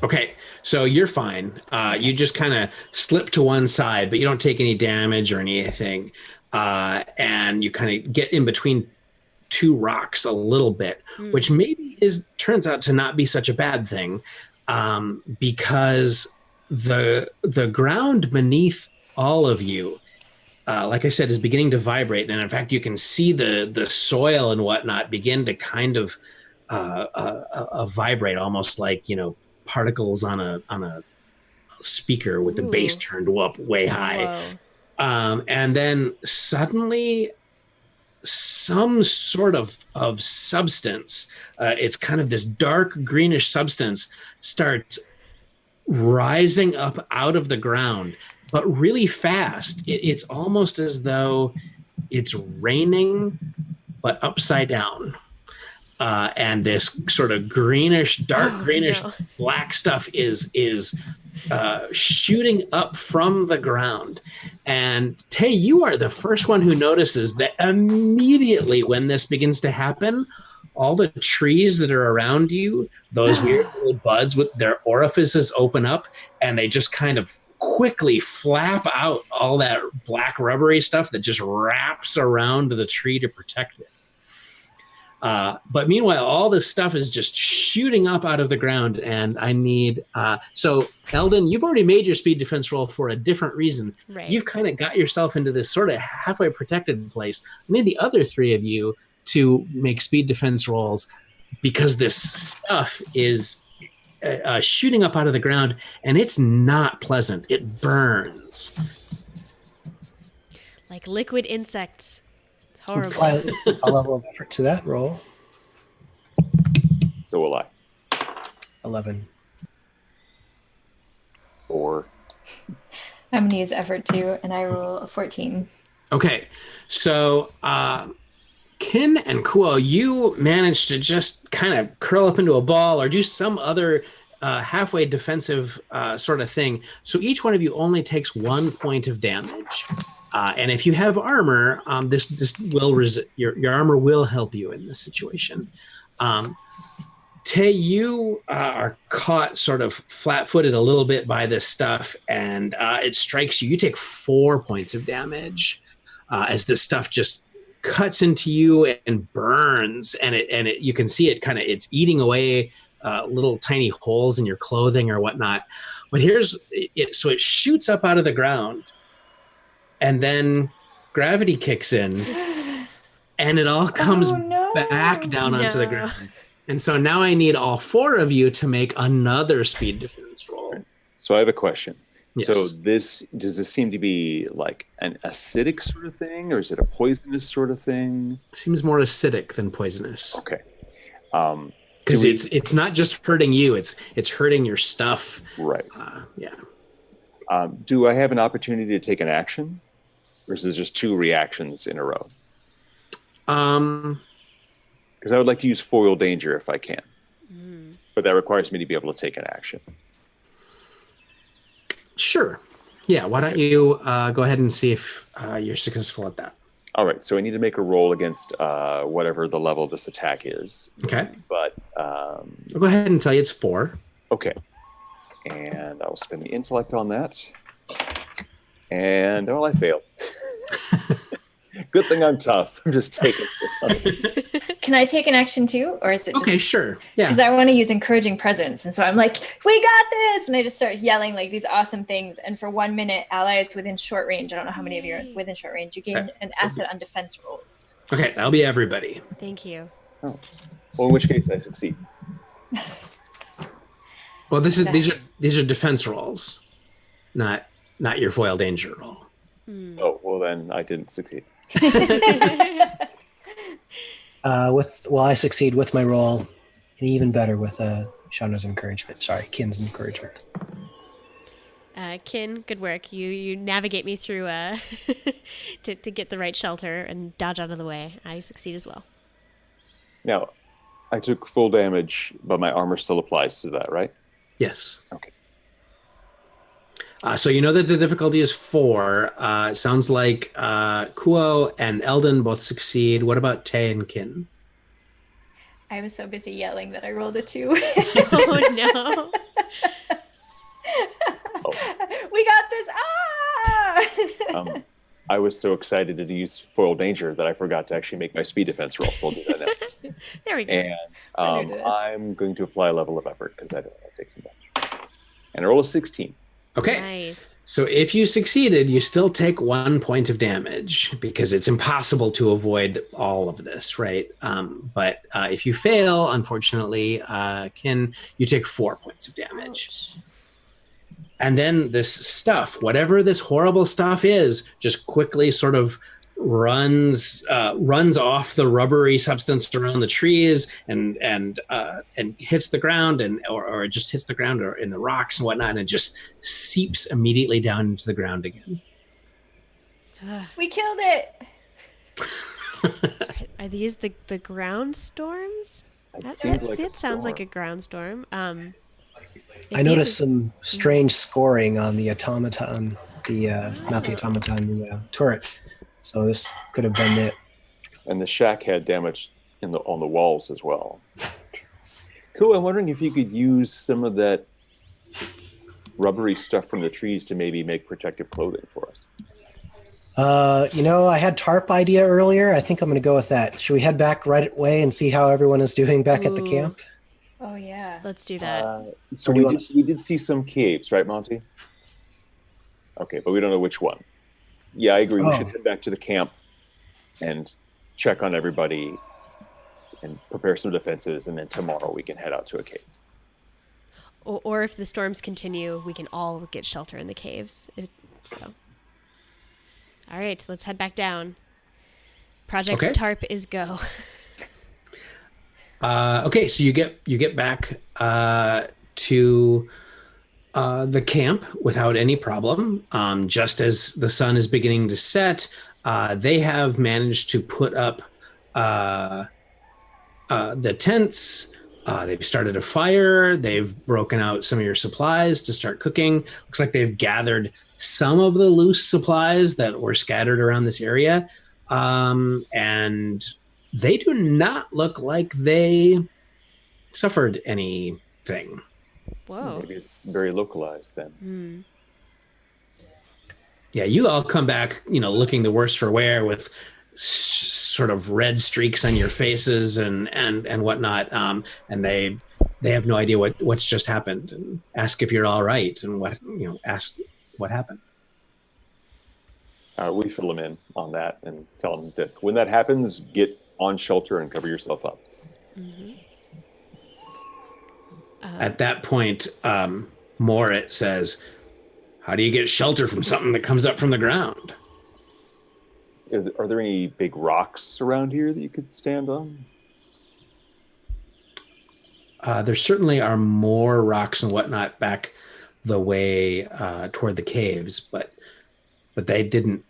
Okay, so you're fine. You just kind of slip to one side, but you don't take any damage or anything. And you kind of get in between two rocks a little bit, which maybe turns out to not be such a bad thing, because the ground beneath all of you, like I said, is beginning to vibrate. And in fact, you can see the soil and whatnot begin to kind of vibrate, almost like, particles on a speaker with the bass turned up way high. And then suddenly some sort of substance, it's kind of this dark greenish substance, starts rising up out of the ground, but really fast. It's almost as though it's raining, but upside down. And this sort of dark greenish, black stuff is shooting up from the ground. And Tay, you are the first one who notices that immediately when this begins to happen, all the trees that are around you, those weird little buds with their orifices open up, and they just kind of quickly flap out all that black rubbery stuff that just wraps around the tree to protect it. But meanwhile, all this stuff is just shooting up out of the ground, and I need... so, Elden, you've already made your speed defense roll for a different reason. Right. You've kind of got yourself into this sort of halfway protected place. I need the other three of you to make speed defense rolls, because this stuff is shooting up out of the ground, and it's not pleasant. It burns. Like liquid insects. Horrible. Apply a level of effort to that roll. So will I. 11. 4. I'm going to use effort too, and I roll a 14. Okay, so Kin and Kuo, you managed to just kind of curl up into a ball or do some other halfway defensive sort of thing. So each one of you only takes 1 point of damage. And if you have armor, this will your armor will help you in this situation. Tay, you are caught sort of flat-footed a little bit by this stuff, and it strikes you. You take 4 points of damage as this stuff just cuts into you and burns, and you can see it it's eating away little tiny holes in your clothing or whatnot. But so it shoots up out of the ground. And then gravity kicks in, and it all comes back down onto the ground. And so now I need all 4 of you to make another speed defense roll. So I have a question. Yes. So does this seem to be like an acidic sort of thing, or is it a poisonous sort of thing? Seems more acidic than poisonous. Okay. Because it's not just hurting you; it's hurting your stuff. Right. Yeah. Do I have an opportunity to take an action? Or is it just 2 reactions in a row? Because I would like to use foil danger if I can. But that requires me to be able to take an action. Sure. Yeah, why don't you go ahead and see if you're successful at that. All right, so I need to make a roll against whatever the level of this attack is. Okay. But... I'll go ahead and tell you it's 4. Okay. And I'll spend the intellect on that. And, I failed. Good thing I'm tough. I'm just taking it. Can I take an action too? Or is it just... Okay, sure. Yeah. Because I want to use encouraging presence. And so I'm like, we got this! And I just start yelling like these awesome things. And for 1 minute, allies within short range, I don't know how many of you are within short range, you gain an asset on defense rolls. Okay, that'll be everybody. Thank you. Oh. Well, in which case I succeed. Well, these are defense rolls, not your foil danger roll. Oh, well then I didn't succeed. I succeed with my roll, and even better with Shanna's encouragement. Sorry, Kin's encouragement. Kin, good work. You navigate me through to get the right shelter and dodge out of the way. I succeed as well. Now, I took full damage, but my armor still applies to that, right? Yes. Okay. So you know that the difficulty is 4. Sounds like Kuo and Elden both succeed. What about Tay and Kin? I was so busy yelling that I rolled a 2. Oh no. We got this. I was so excited to use foil danger that I forgot to actually make my speed defense roll. So I'll do that now. There we go. And We're new to this. I'm going to apply a level of effort because I don't want to take some damage. And I roll a 16. Okay. Nice. So if you succeeded, you still take 1 point of damage because it's impossible to avoid all of this, right? But if you fail, unfortunately, Kin, you take 4 points of damage. Ouch. And then this stuff, whatever this horrible stuff is, just quickly sort of runs off the rubbery substance around the trees and hits the ground or it just hits the ground or in the rocks and whatnot, and it just seeps immediately down into the ground again. We killed it. Are these the ground storms? It Sounds like a ground storm. I noticed some strange scoring on the automaton, not the automaton, the turret. So this could have been it. And the shack had damage on the walls as well. Cool. I'm wondering if you could use some of that rubbery stuff from the trees to maybe make protective clothing for us. I had tarp idea earlier. I think I'm going to go with that. Should we head back right away and see how everyone is doing back at the camp? Oh yeah. Let's do that. So we did see some caves, right, Monty? Okay, but we don't know which one. Yeah, I agree. We should head back to the camp and check on everybody and prepare some defenses, and then tomorrow we can head out to a cave. Or if the storms continue, we can all get shelter in the caves. All right, let's head back down. Project Tarp is go. Okay, so you get back to the camp without any problem. Just as the sun is beginning to set, they have managed to put up the tents. They've started a fire. They've broken out some of your supplies to start cooking. Looks like they've gathered some of the loose supplies that were scattered around this area. And they do not look like they suffered anything. Whoa. Maybe it's very localized then. Yeah, you all come back, looking the worse for wear with sort of red streaks on your faces and whatnot. And they have no idea what's just happened and ask if you're all right and ask what happened. We fill them in on that and tell them that when that happens, get on shelter and cover yourself up. Mm-hmm. At that point, Morit says, "How do you get shelter from something that comes up from the ground?" Are there any big rocks around here that you could stand on? There certainly are more rocks and whatnot back the way toward the caves, but they didn't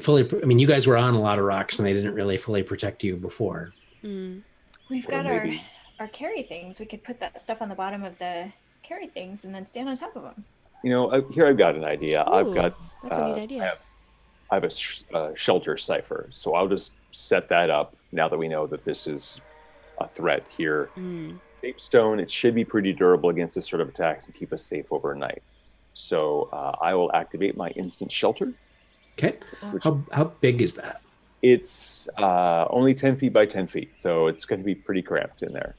fully. I mean, you guys were on a lot of rocks, and they didn't really fully protect you before. We've got our carry things. We could put that stuff on the bottom of the carry things and then stand on top of them. Here I've got an idea. Ooh, that's a neat idea. I have a shelter cipher, so I'll just set that up now that we know that this is a threat here. Shape stone, it should be pretty durable against this sort of attacks and keep us safe overnight. So I will activate my instant shelter. Okay. How big is that? It's only 10 feet by 10 feet, so it's going to be pretty cramped in there.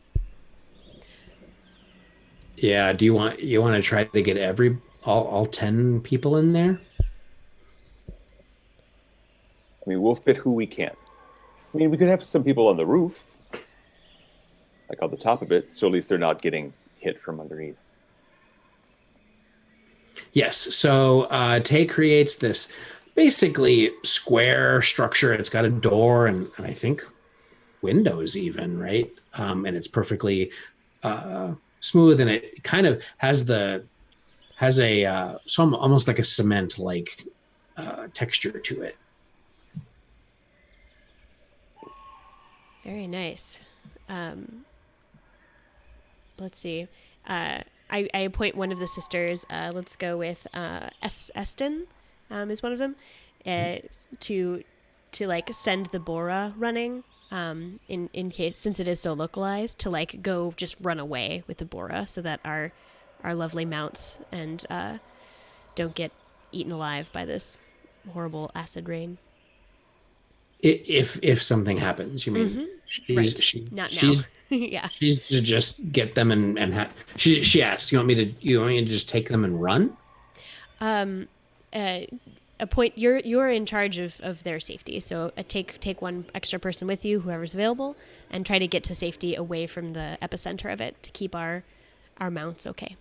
Yeah. Do you want to try to get all 10 people in there? I mean, we'll fit who we can. I mean, we could have some people on the roof, like on the top of it, so at least they're not getting hit from underneath. Yes. So Tay creates this basically square structure. It's got a door and I think windows even, right? And it's perfectly smooth, and it kind of has almost like a cement like texture to it. Very nice. Let's see. I appoint one of the sisters. Let's go with Eston, is one of them, to like send the Bora running. In case, since it is so localized, to like go just run away with the Bora so that our lovely mounts and don't get eaten alive by this horrible acid rain. If something happens, you mean? Mm-hmm. She's Right. she Not she's now. Yeah. she's to just get them she asked, you want me to just take them and run? Appoint you're in charge of their safety. So take one extra person with you, whoever's available, and try to get to safety away from the epicenter of it to keep our mounts okay.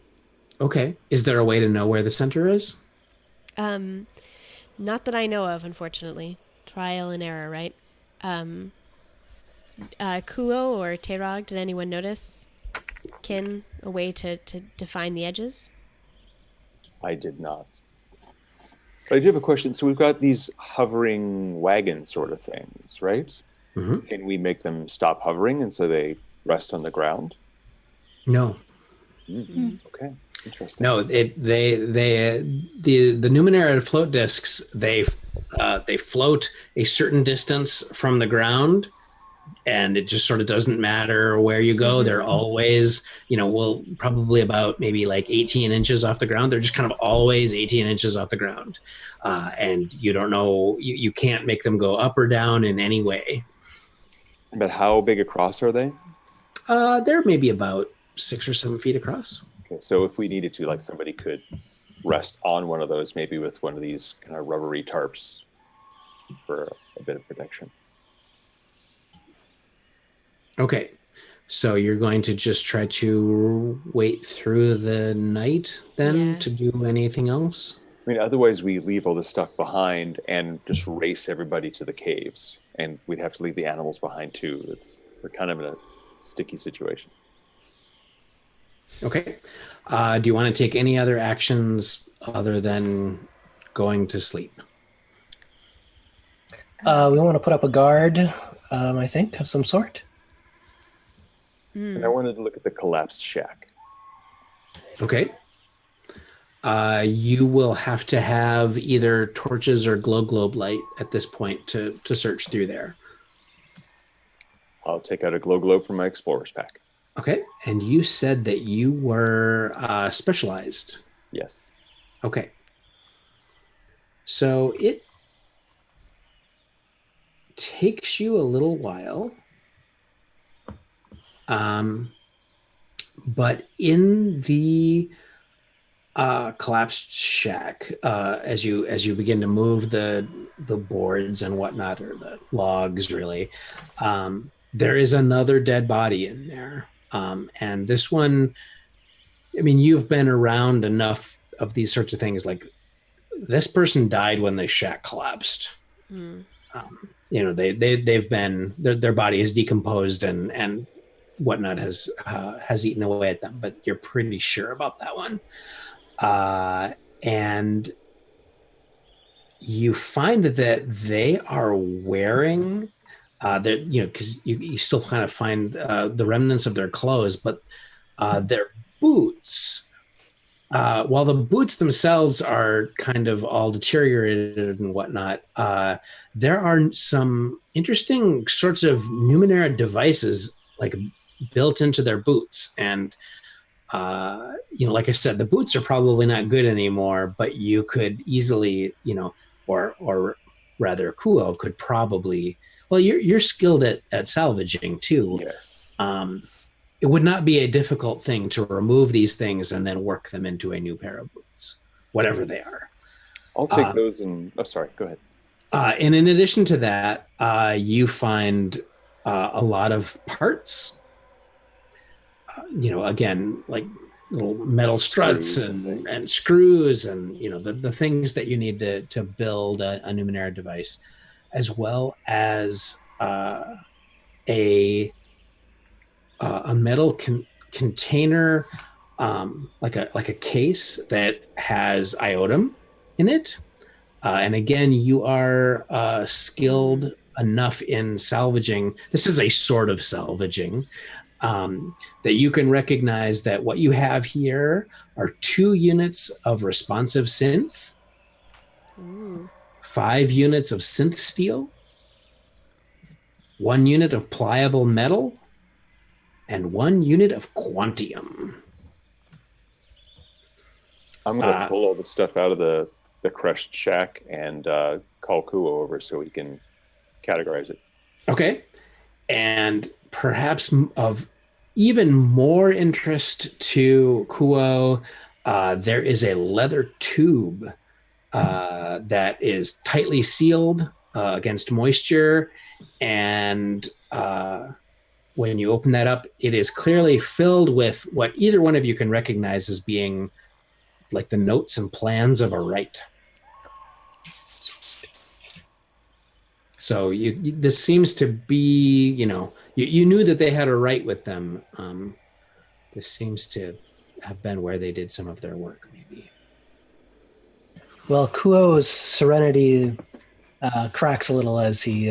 Okay. Is there a way to know where the center is? Not that I know of, unfortunately. Trial and error, right? Kuo or Tayrog, did anyone notice a way to define the edges? I did not. But I do have a question. So we've got these hovering wagon sort of things, right? Mm-hmm. Can we make them stop hovering and so they rest on the ground? No. Okay, interesting. No, the Numenera float discs, they float a certain distance from the ground, and it just sort of doesn't matter where you go. Mm-hmm. They're always, probably about maybe like 18 inches off the ground. They're just kind of always 18 inches off the ground. And you don't know, you can't make them go up or down in any way. But how big across are they? They're maybe about 6 or 7 feet across. Okay, so if we needed to, like somebody could rest on one of those, maybe with one of these kind of rubbery tarps for a bit of protection. Okay, so you're going to just try to wait through the night then to do anything else? I mean, otherwise we leave all this stuff behind and just race everybody to the caves, and we'd have to leave the animals behind too. We're kind of in a sticky situation. Okay. Do you want to take any other actions other than going to sleep? We want to put up a guard, I think, of some sort. And I wanted to look at the collapsed shack. Okay. You will have to have either torches or globe light at this point to search through there. I'll take out a globe from my explorer's pack. Okay. And you said that you were specialized. Yes. Okay. So it takes you a little while. But in the collapsed shack, as you begin to move the boards and whatnot, or the logs really, there is another dead body in there. And this one, I mean, you've been around enough of these sorts of things. Like, this person died when the shack collapsed. They've been, their body is decomposed and whatnot has eaten away at them, but you're pretty sure about that one. And you find that they are wearing because you still kind of find the remnants of their clothes, but their boots, while the boots themselves are kind of all deteriorated and whatnot, there are some interesting sorts of Numenera devices like built into their boots. And like I said, the boots are probably not good anymore, but you could easily, or rather Kuo could probably, well, you're skilled at salvaging too. Yes. It would not be a difficult thing to remove these things and then work them into a new pair of boots, whatever they are. I'll take those and, sorry, go ahead. And in addition to that, you find a lot of parts, again, like little metal struts and screws and, the things that you need to build a Numenera device, as well as a metal container, like a case that has iotum in it. And again, you are skilled enough in salvaging. This is a sort of salvaging, that you can recognize that what you have here are 2 units of responsive synth, Ooh. 5 units of synth steel, 1 unit of pliable metal, and 1 unit of quantium. I'm going to pull all the stuff out of the crushed shack and call Kuo over so he can categorize it. Okay. And perhaps of even more interest to Kuo, there is a leather tube that is tightly sealed against moisture. And when you open that up, it is clearly filled with what either one of you can recognize as being like the notes and plans of a Wright. So this seems to be, you knew that they had a Wright with them. This seems to have been where they did some of their work, maybe. Well, Kuo's serenity cracks a little as he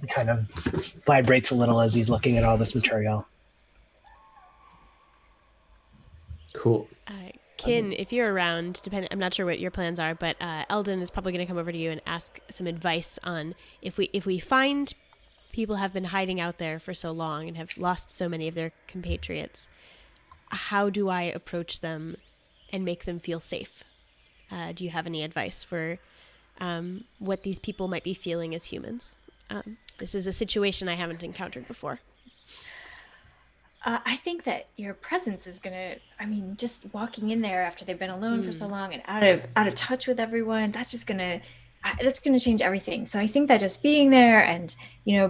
kind of vibrates a little as he's looking at all this material. Cool. Kin, if you're around, I'm not sure what your plans are, but Elden is probably going to come over to you and ask some advice on if we find people have been hiding out there for so long and have lost so many of their compatriots, how do I approach them and make them feel safe? Do you have any advice for what these people might be feeling as humans? This is a situation I haven't encountered before. I think that your presence is just walking in there after they've been alone for so long and out of touch with everyone, that's gonna change everything. So I think that just being there and,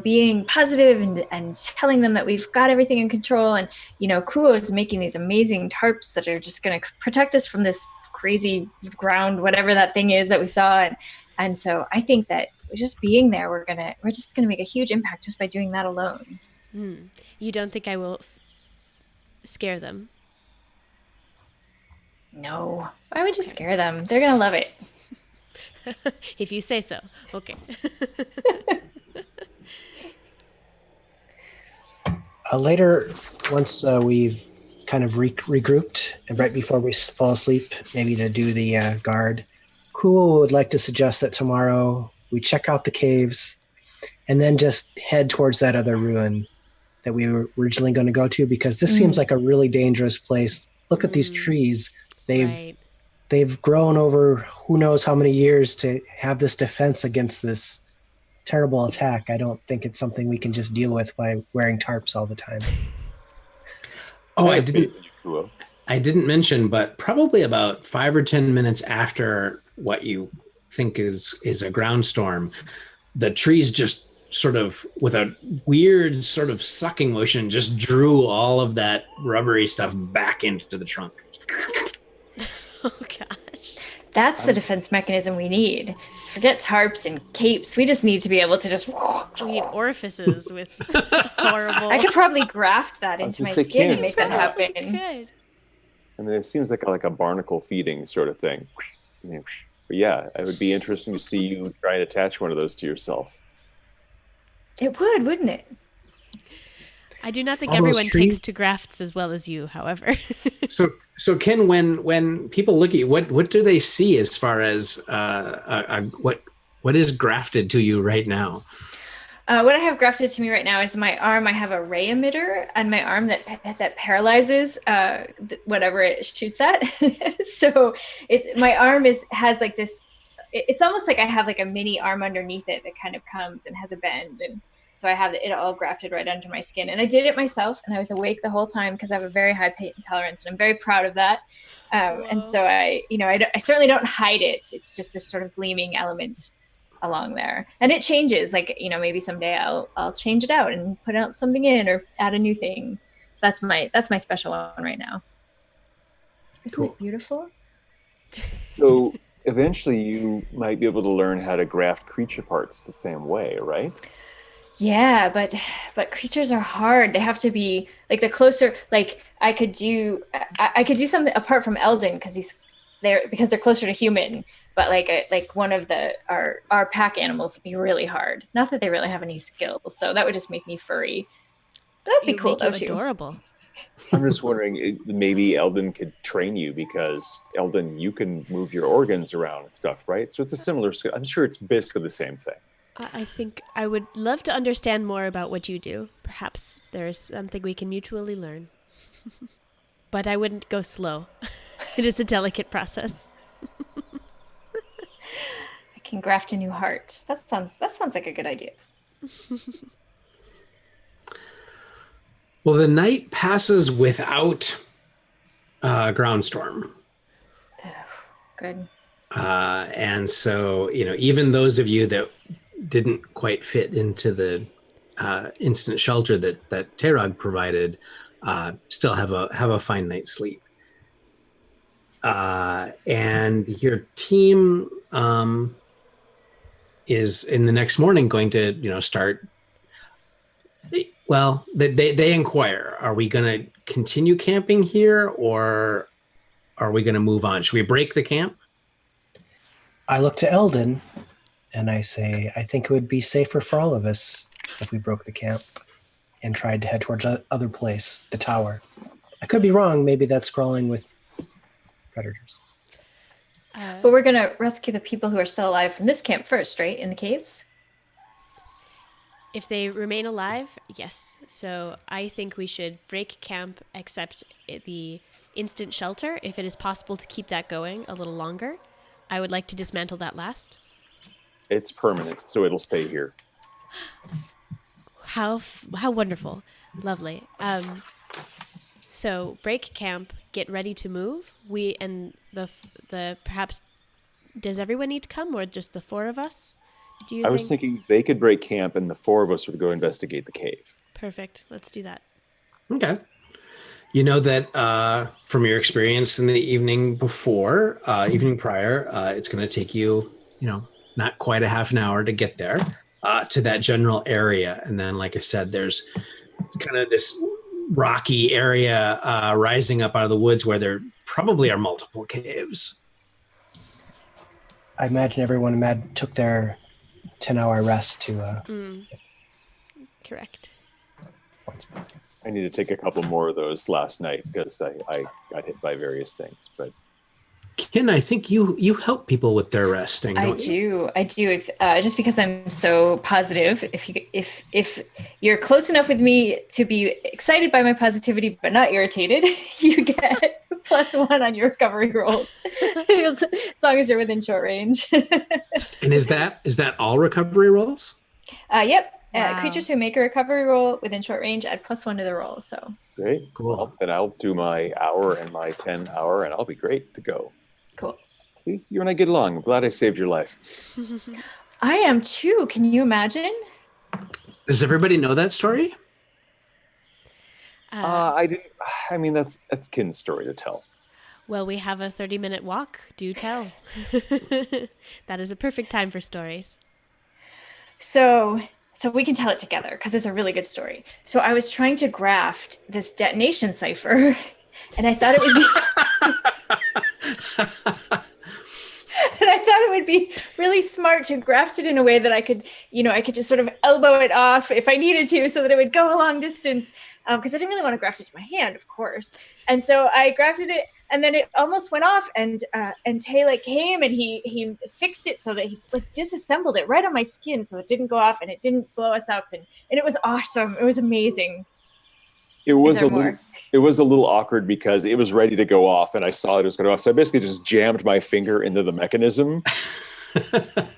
being positive and telling them that we've got everything in control, and, Kuo is making these amazing tarps that are just gonna protect us from this crazy ground, whatever that thing is that we saw. And so I think that just being there, we're just gonna make a huge impact just by doing that alone. You don't think I will scare them? No. Why would you scare them? They're going to love it. If you say so. Okay. Later, once we've kind of regrouped, and right before we fall asleep, maybe to do the guard, Kuo would like to suggest that tomorrow we check out the caves and then just head towards that other ruin that we were originally going to go to, because this seems like a really dangerous place. Look at these trees. They've grown over who knows how many years to have this defense against this terrible attack. I don't think it's something we can just deal with by wearing tarps all the time. Oh, I didn't mention, but probably about 5 or 10 minutes after what you think is a ground storm, the trees just sort of, with a weird sort of sucking motion, just drew all of that rubbery stuff back into the trunk. Oh gosh. That's the defense mechanism we need. Forget tarps and capes. We just need to be able to just... We need orifices with horrible... I could probably graft that into my skin and make that happen. I mean, it seems like a barnacle feeding sort of thing. But yeah, it would be interesting to see you try and attach one of those to yourself. It would, wouldn't it? I do not think everyone takes to grafts as well as you, however. So Ken, when people look at you, what do they see as far as what is grafted to you right now? What I have grafted to me right now is my arm. I have a ray emitter on my arm that paralyzes whatever it shoots at. So my arm has like this. It's almost like I have like a mini arm underneath it that kind of comes and has a bend, and so I have it all grafted right under my skin. And I did it myself, and I was awake the whole time because I have a very high pain tolerance, and I'm very proud of that. And so I certainly don't hide it. It's just this sort of gleaming element along there, and it changes. Like, maybe someday I'll change it out and put out something in or add a new thing. That's my special one right now. Isn't it beautiful? So eventually you might be able to learn how to graft creature parts the same way, right? Yeah, but creatures are hard. They have to be like the closer. Like I could do something apart from Elden because they're closer to human. But like one of our pack animals would be really hard. Not that they really have any skills, so that would just make me furry. That'd be You cool make though you too. adorable. I'm just wondering, maybe Elden could train you because Elden, you can move your organs around and stuff, right? So it's a similar skill. I'm sure it's basically the same thing. I think I would love to understand more about what you do. Perhaps there is something we can mutually learn. But I wouldn't go slow. It is a delicate process. I can graft a new heart. That sounds like a good idea. Well, the night passes without ground storm. Good. And so, even those of you that didn't quite fit into the instant shelter that Tayrog provided still have a fine night's sleep. And your team is in the next morning going to, start. Well, they inquire, are we going to continue camping here or are we going to move on? Should we break the camp? I look to Elden and I say, I think it would be safer for all of us if we broke the camp and tried to head towards other place, the tower. I could be wrong. Maybe that's crawling with predators. But we're going to rescue the people who are still alive from this camp first, right? In the caves? If they remain alive, yes. So I think we should break camp, accept the instant shelter, if it is possible to keep that going a little longer. I would like to dismantle that last. It's permanent, so it'll stay here. How wonderful. Lovely. So break camp, get ready to move. We and the perhaps, does everyone need to come or just the four of us? Do you I was thinking they could break camp and the four of us would go investigate the cave. Perfect. Let's do that. Okay. You know that from your experience in the evening prior, it's going to take you, not quite a half an hour to get there to that general area. And then, like I said, it's kind of this rocky area rising up out of the woods where there probably are multiple caves. I imagine everyone took their 10-hour rest to... Correct. I need to take a couple more of those last night because I got hit by various things. But Kin, I think you help people with their resting. I Don't you? do. If, just because I'm so positive, if you're close enough with me to be excited by my positivity but not irritated, you get +1 on your recovery rolls, as long as you're within short range. And is that all recovery rolls? Yep. Wow. Creatures who make a recovery roll within short range add +1 to the roll. So great. Cool. Well, then I'll do my hour and my 10 hour and I'll be great to go. cool. See, you and I get along. I'm glad I saved your life. I am too. Can you imagine? Does everybody know that story? I didn't. I mean, that's Kin's story to tell. Well, we have a 30-minute walk. Do tell. That is a perfect time for stories. So we can tell it together because it's a really good story. So I was trying to graft this detonation cipher, and I thought it would be. And I thought it would be really smart to graft it in a way that I could just sort of elbow it off if I needed to, so that it would go a long distance. Because I didn't really want to graft it to my hand, of course. And so I grafted it, and then it almost went off. And Tay came and he fixed it so that he disassembled it right on my skin, so it didn't go off and it didn't blow us up. And it was awesome. It was amazing. It was a little awkward because it was ready to go off and I saw it was going to go off. So I basically just jammed my finger into the mechanism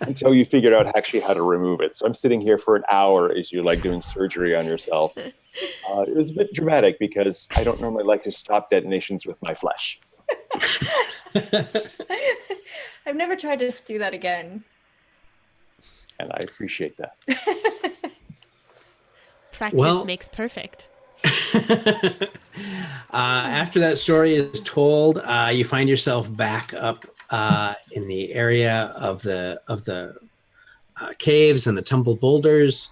until you figured out actually how to remove it. So I'm sitting here for an hour as you're doing surgery on yourself. It was a bit dramatic because I don't normally like to stop detonations with my flesh. I've never tried to do that again. And I appreciate that. Practice makes perfect. After that story is told, you find yourself back up in the area of the caves and the tumbled boulders.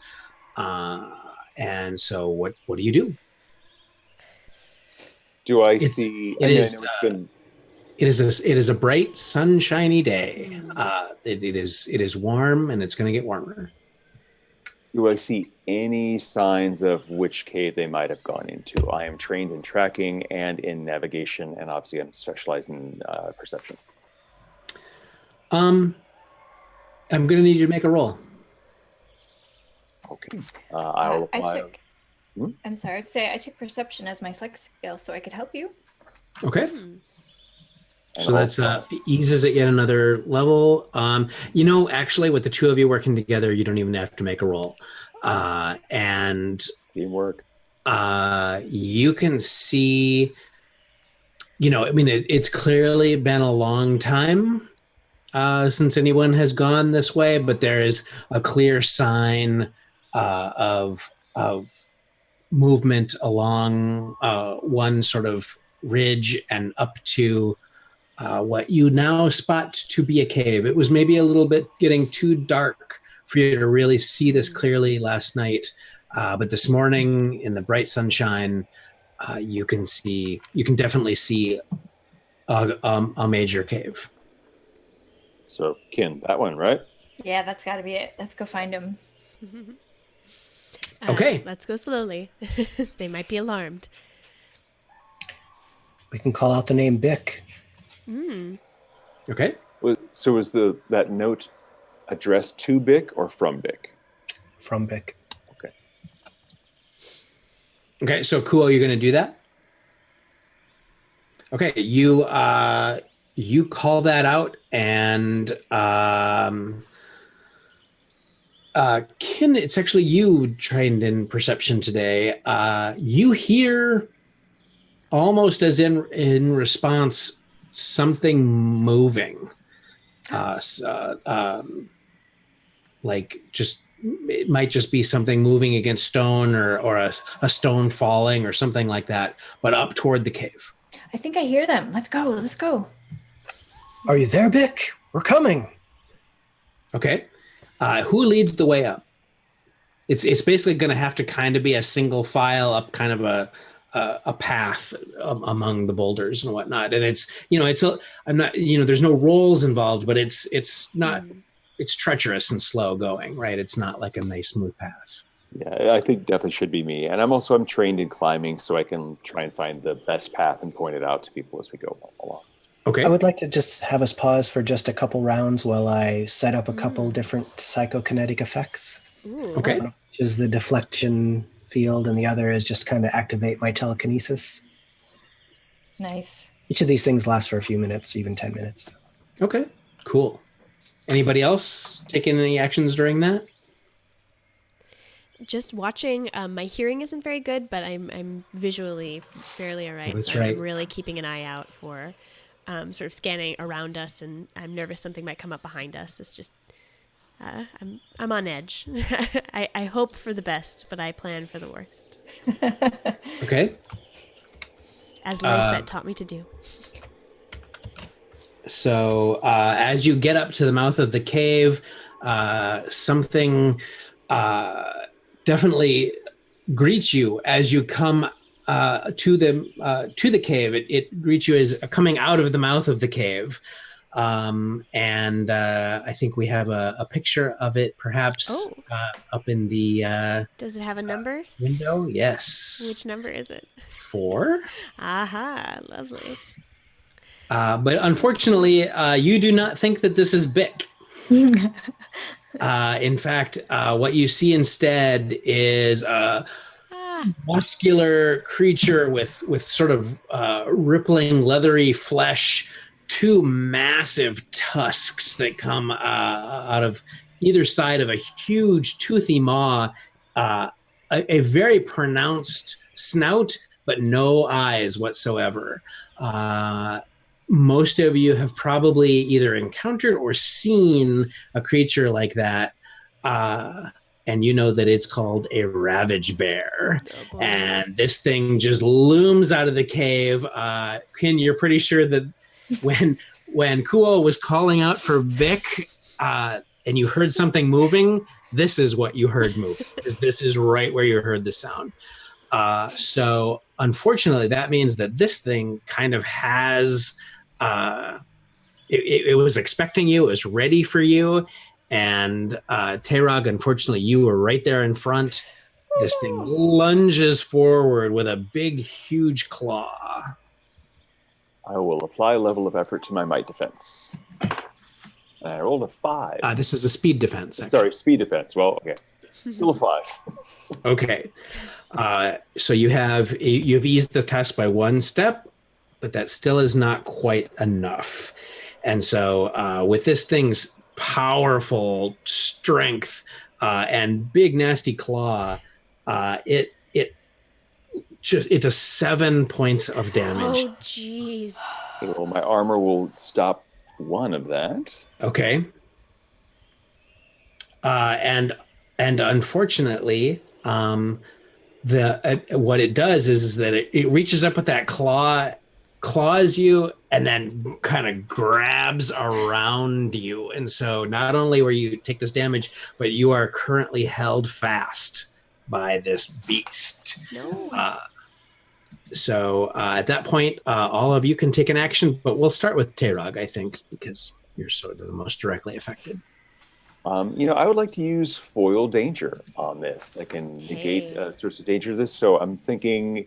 And so, what do you do? Do I see? It is a bright, sunshiny day. It is warm, and it's going to get warmer. Do I see any signs of which cave they might have gone into? I am trained in tracking and in navigation, and obviously I'm specialized in perception. I'm going to need you to make a roll. Okay. I will I apply. took. I'm sorry to say I took perception as my flex skill, so I could help you. Okay. And So that's eases it yet another level. Actually, with the two of you working together, you don't even have to make a roll. And teamwork. You can see, it's clearly been a long time since anyone has gone this way, but there is a clear sign of movement along one sort of ridge and up to what you now spot to be a cave. It was maybe a little bit getting too dark for you to really see this clearly last night, but this morning in the bright sunshine, you can definitely see a major cave. So, Kin, that one, right? Yeah, that's got to be it. Let's go find him. Okay. Let's go slowly. They might be alarmed. We can call out the name Bick. Okay. So was that note addressed to Bick or from Bick? From Bick. Okay. Okay, so cool, you're going to do that? Okay, you call that out, and Kin, it's actually you trained in perception today. You hear almost as in response something moving, like just it might just be something moving against stone or a stone falling or something like that, but up toward the cave. I think I hear them. Let's go. Let's go. Are you there, Bick? We're coming. Okay. Who leads the way up? It's basically going to have to kind of be a single file up, kind of a path among the boulders and whatnot. And I'm not, there's no rolls involved, but it's not, it's treacherous and slow going, right? It's not like a nice smooth path. Yeah, I think definitely should be me. And I'm trained in climbing, so I can try and find the best path and point it out to people as we go along. Okay. I would like to just have us pause for just a couple rounds while I set up a couple different psychokinetic effects. Okay. One of which is the deflection field, and the other is just kind of activate my telekinesis. Nice. Each of these things lasts for a few minutes, even 10 minutes. Okay, cool. Anybody else taking any actions during that? Just watching. My hearing isn't very good, but I'm visually fairly all right. That's so right. I'm really keeping an eye out for sort of scanning around us, and I'm nervous something might come up behind us. It's just I'm on edge. I hope for the best, but I plan for the worst. Okay. As Lysette taught me to do. So as you get up to the mouth of the cave, something definitely greets you as you come to the cave. It greets you as coming out of the mouth of the cave. And I think we have a picture of it, perhaps up in the Does it have a number? window? Yes. Which number is it? 4. Aha, lovely. But unfortunately, you do not think that this is Bick. In fact, what you see instead is a muscular creature with sort of rippling, leathery flesh, 2 massive tusks that come out of either side of a huge toothy maw, a very pronounced snout, but no eyes whatsoever. Most of you have probably either encountered or seen a creature like that. And you know that it's called a ravage bear. Oh, and this thing just looms out of the cave. Kin, you're pretty sure that when Kuo was calling out for Bick and you heard something moving, this is what you heard move. This is right where you heard the sound. So unfortunately, that means that this thing kind of has... it was expecting you, it was ready for you, And Tayrog, unfortunately, you were right there in front. This thing lunges forward with a big, huge claw. I will apply a level of effort to my might defense. And I rolled a 5. This is a speed defense. Actually. Sorry, speed defense. Well, okay. Still a 5. Okay. So you've eased the test by 1 step, but that still is not quite enough. And so with this thing's powerful strength and big nasty claw, it does 7 points of damage. Oh, jeez. Well, my armor will stop 1 of that. Okay. And unfortunately, what it does is that it reaches up with that claw, claws you, and then kind of grabs around you. And so not only will you take this damage, but you are currently held fast by this beast. No. So at that point, all of you can take an action, but we'll start with Tayrog, I think, because you're sort of the most directly affected. I would like to use foil danger on this. I can negate sorts of danger to this. So I'm thinking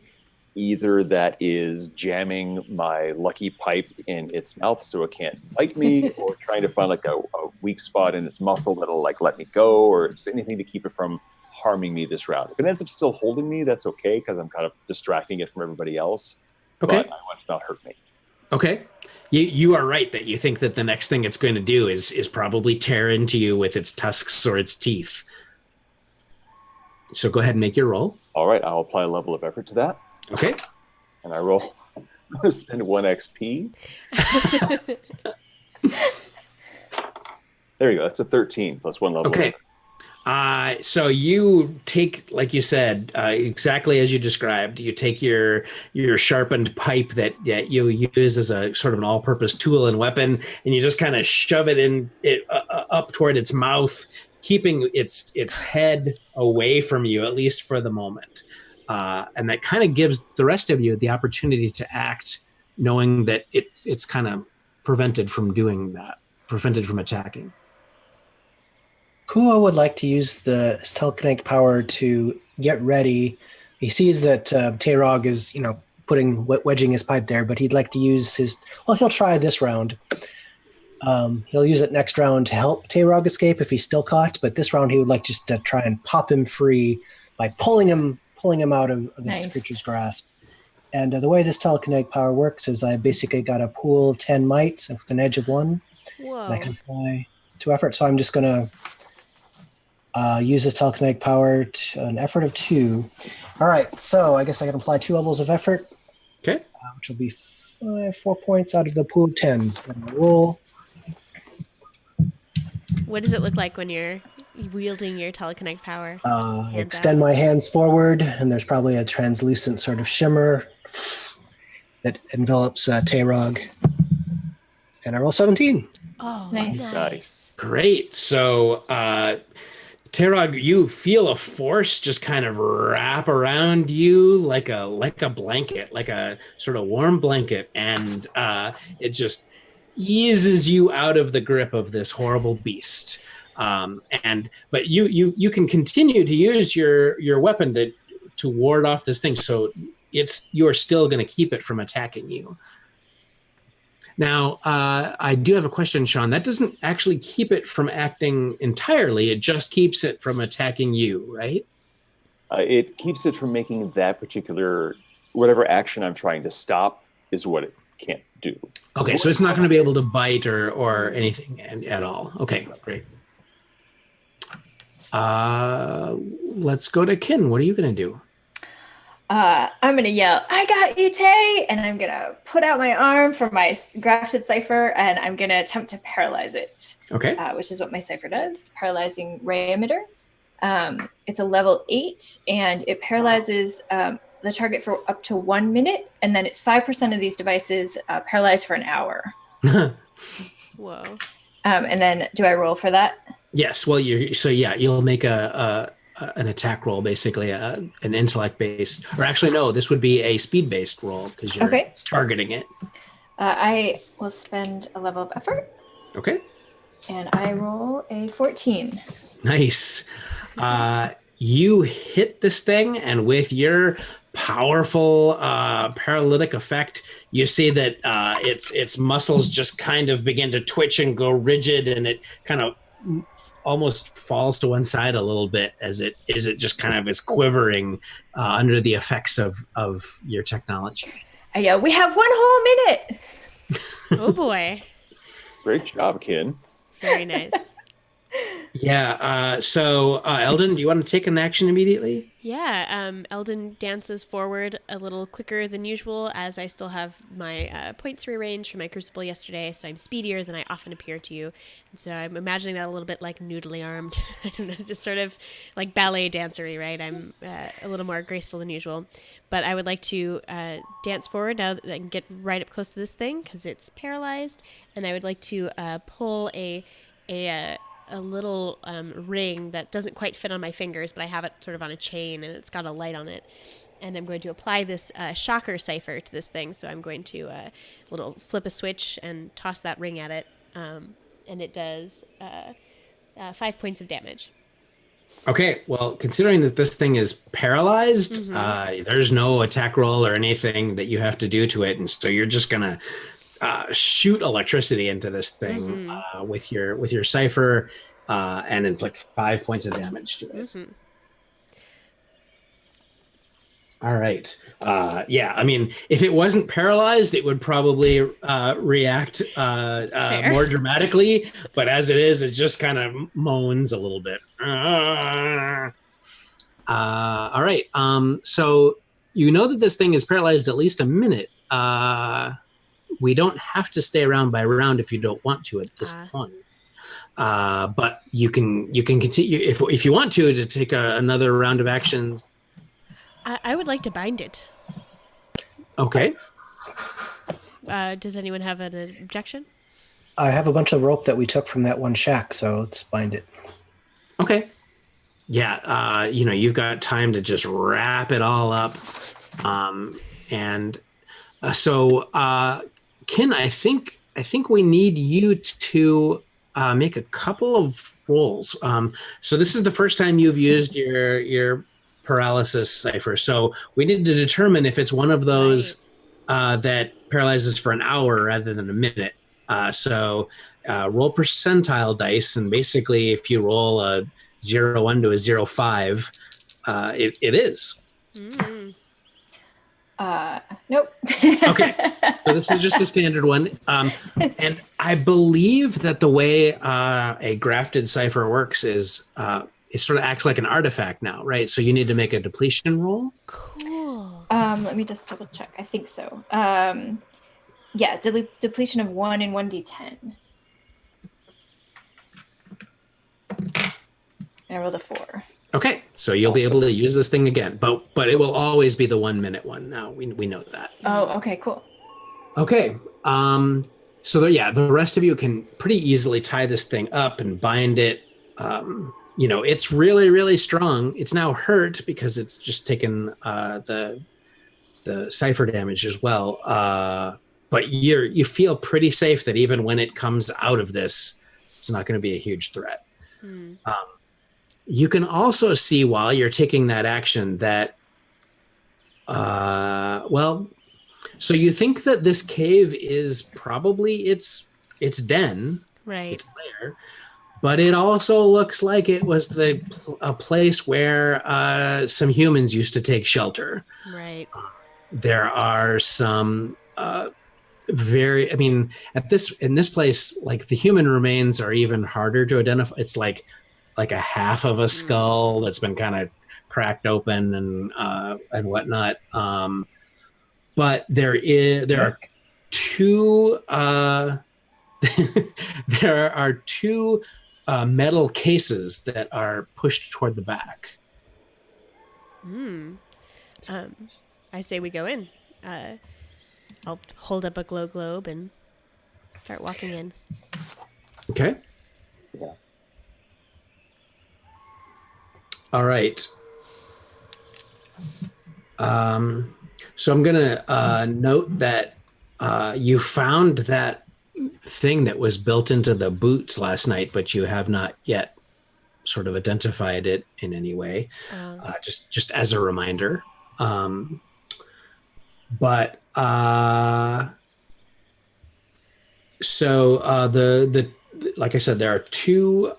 either that is jamming my lucky pipe in its mouth so it can't bite me, or trying to find like a weak spot in its muscle that'll like let me go, or just anything to keep it from harming me this round. If it ends up still holding me, that's okay, because I'm kind of distracting it from everybody else. Okay. But I want it to not hurt me. Okay. You are right that you think that the next thing it's going to do is probably tear into you with its tusks or its teeth. So go ahead and make your roll. All right, I'll apply a level of effort to that. Okay. And I roll. I'm going to spend 1 XP. There you go. That's a 13 plus 1 level. Okay. So you take, like you said, exactly as you described, you take your sharpened pipe that you use as a sort of an all-purpose tool and weapon, and you just kind of shove it up toward its mouth, keeping its head away from you, at least for the moment. And that kind of gives the rest of you the opportunity to act, knowing that it's kind of prevented from doing that, prevented from attacking. Kua would like to use the telekinetic power to get ready. He sees that Tayrog is, wedging his pipe there, but he'd like to use he'll try this round. He'll use it next round to help Tayrog escape if he's still caught, but this round he would like just to try and pop him free by pulling him out of this creature's grasp. And the way this telekinetic power works is I basically got a pool of 10 might with an edge of 1. Whoa. And I can apply 2 effort. So I'm just going to use this telekinetic power to an effort of 2. All right, so I guess I can apply 2 levels of effort. Okay. Which will be 4 points out of the pool of 10. And I'll roll. What does it look like when you're wielding your telekinetic power? Extend my hands forward, and there's probably a translucent sort of shimmer that envelops Tayrog. And I roll 17. Oh, Nice. Great. So, Tayrog, you feel a force just kind of wrap around you like a blanket, like a sort of warm blanket, and it just eases you out of the grip of this horrible beast. But you can continue to use your weapon to ward off this thing, so you're still going to keep it from attacking you. Now, I do have a question, Sean. That doesn't actually keep it from acting entirely. It just keeps it from attacking you, right? It keeps it from making that particular, whatever action I'm trying to stop is what it can't do. Okay, so it's not going to be able to bite or anything at all. Okay, great. Let's go to Kin. What are you going to do? I'm going to yell, "I got you, Tay!" And I'm going to put out my arm for my grafted cipher, and I'm going to attempt to paralyze it. Okay. Which is what my cipher does, paralyzing ray emitter. It's a level 8, and it paralyzes the target for up to 1 minute, and then it's 5% of these devices paralyzed for an hour. Whoa. And then do I roll for that? Yes. Well, you'll make an attack roll, basically an intellect based, or actually no, this would be a speed based roll because you're targeting it. I will spend a level of effort. Okay. And I roll a 14. Nice. You hit this thing, and with your powerful paralytic effect, you see that its muscles just kind of begin to twitch and go rigid, and it kind of almost falls to one side a little bit as it just kind of is quivering under the effects of your technology. Yeah, we have 1 whole minute. Oh boy. Great job, kid. Very nice. Yeah. So, Elden, do you want to take an action immediately? Yeah, Elden dances forward a little quicker than usual as I still have my points rearranged from my crucible yesterday, so I'm speedier than I often appear to you. And so I'm imagining that a little bit like noodly armed. I don't know, just sort of like ballet dancery, right? I'm a little more graceful than usual. But I would like to dance forward now that I can get right up close to this thing because it's paralyzed. And I would like to pull a little ring that doesn't quite fit on my fingers, but I have it sort of on a chain and it's got a light on it. And I'm going to apply this shocker cipher to this thing. So I'm going to little flip a switch and toss that ring at it. And it does 5 points of damage. Okay, well, considering that this thing is paralyzed, there's no attack roll or anything that you have to do to it. And so you're just going to shoot electricity into this thing with your cipher and inflict 5 points of damage to it. All right. Yeah, I mean, if it wasn't paralyzed, it would probably react more dramatically. But as it is, it just kind of moans a little bit. All right. So you know that this thing is paralyzed at least a minute. We don't have to stay around by round if you don't want to at this point. But you can continue if you want to take another round of actions. I would like to bind it. Okay. Does anyone have an objection? I have a bunch of rope that we took from that one shack, so let's bind it. Okay. Yeah. You've got time to just wrap it all up. So Kin, I think we need you to make a couple of rolls. So this is the first time you've used your paralysis cipher. So we need to determine if it's one of those that paralyzes for an hour rather than a minute. So roll percentile dice, and basically if you roll a 0-1 to a 0-5, it is. Nope. Okay, so this is just a standard one. And I believe that the way a grafted cipher works is it sort of acts like an artifact now, right? So you need to make a depletion roll. Cool. Let me just double check. I think so. Yeah, depletion of 1 and 1d10. I rolled a 4. Okay, so you'll be able to use this thing again, but it will always be the 1 minute one. Now we know that. Oh, okay, cool. Okay, so the rest of you can pretty easily tie this thing up and bind it. It's really, really strong. It's now hurt because it's just taken the cipher damage as well. But you feel pretty safe that even when it comes out of this, it's not going to be a huge threat. You can also see while you're taking that action that, so you think that this cave is probably its den, right? Its lair, but it also looks like it was a place where some humans used to take shelter. Right. There are some in this place, like the human remains are even harder to identify. It's like a half of a skull that's been kind of cracked open and whatnot. But there are two there are two metal cases that are pushed toward the back. I say we go in. I'll hold up a glow globe and start walking in. Okay. Yeah. All right. So I'm going to note that you found that thing that was built into the boots last night, but you have not yet sort of identified it in any way. Just as a reminder. So the like I said, there are two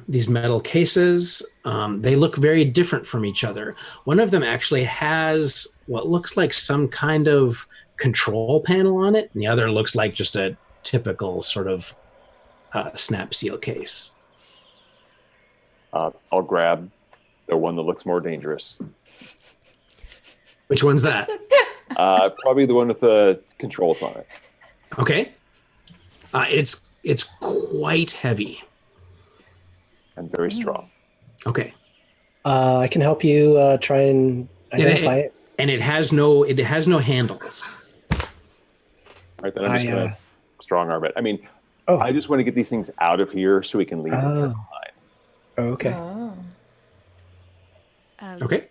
these metal cases. They look very different from each other. One of them actually has what looks like some kind of control panel on it, and the other looks like just a typical sort of snap seal case. I'll grab the one that looks more dangerous. Which one's that? Probably the one with the controls on it. Okay. It's quite heavy And very strong. Okay. I can help you try and identify it. And it has no handles. All right, then I'm just going to strong arm it. I mean, Oh. I just want to get these things out of here so we can leave them behind. Oh, okay. Okay.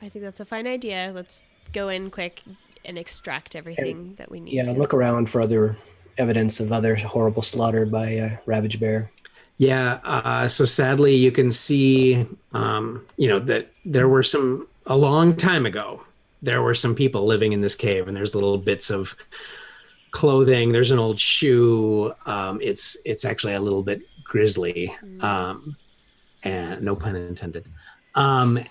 I think that's a fine idea. Let's go in quick and extract everything that we need. Yeah, look around for other evidence of other horrible slaughter by Ravage Bear. Yeah. So sadly, you can see, that there were a long time ago, there were some people living in this cave, and there's little bits of clothing. There's an old shoe. It's actually a little bit grisly, and no pun intended. But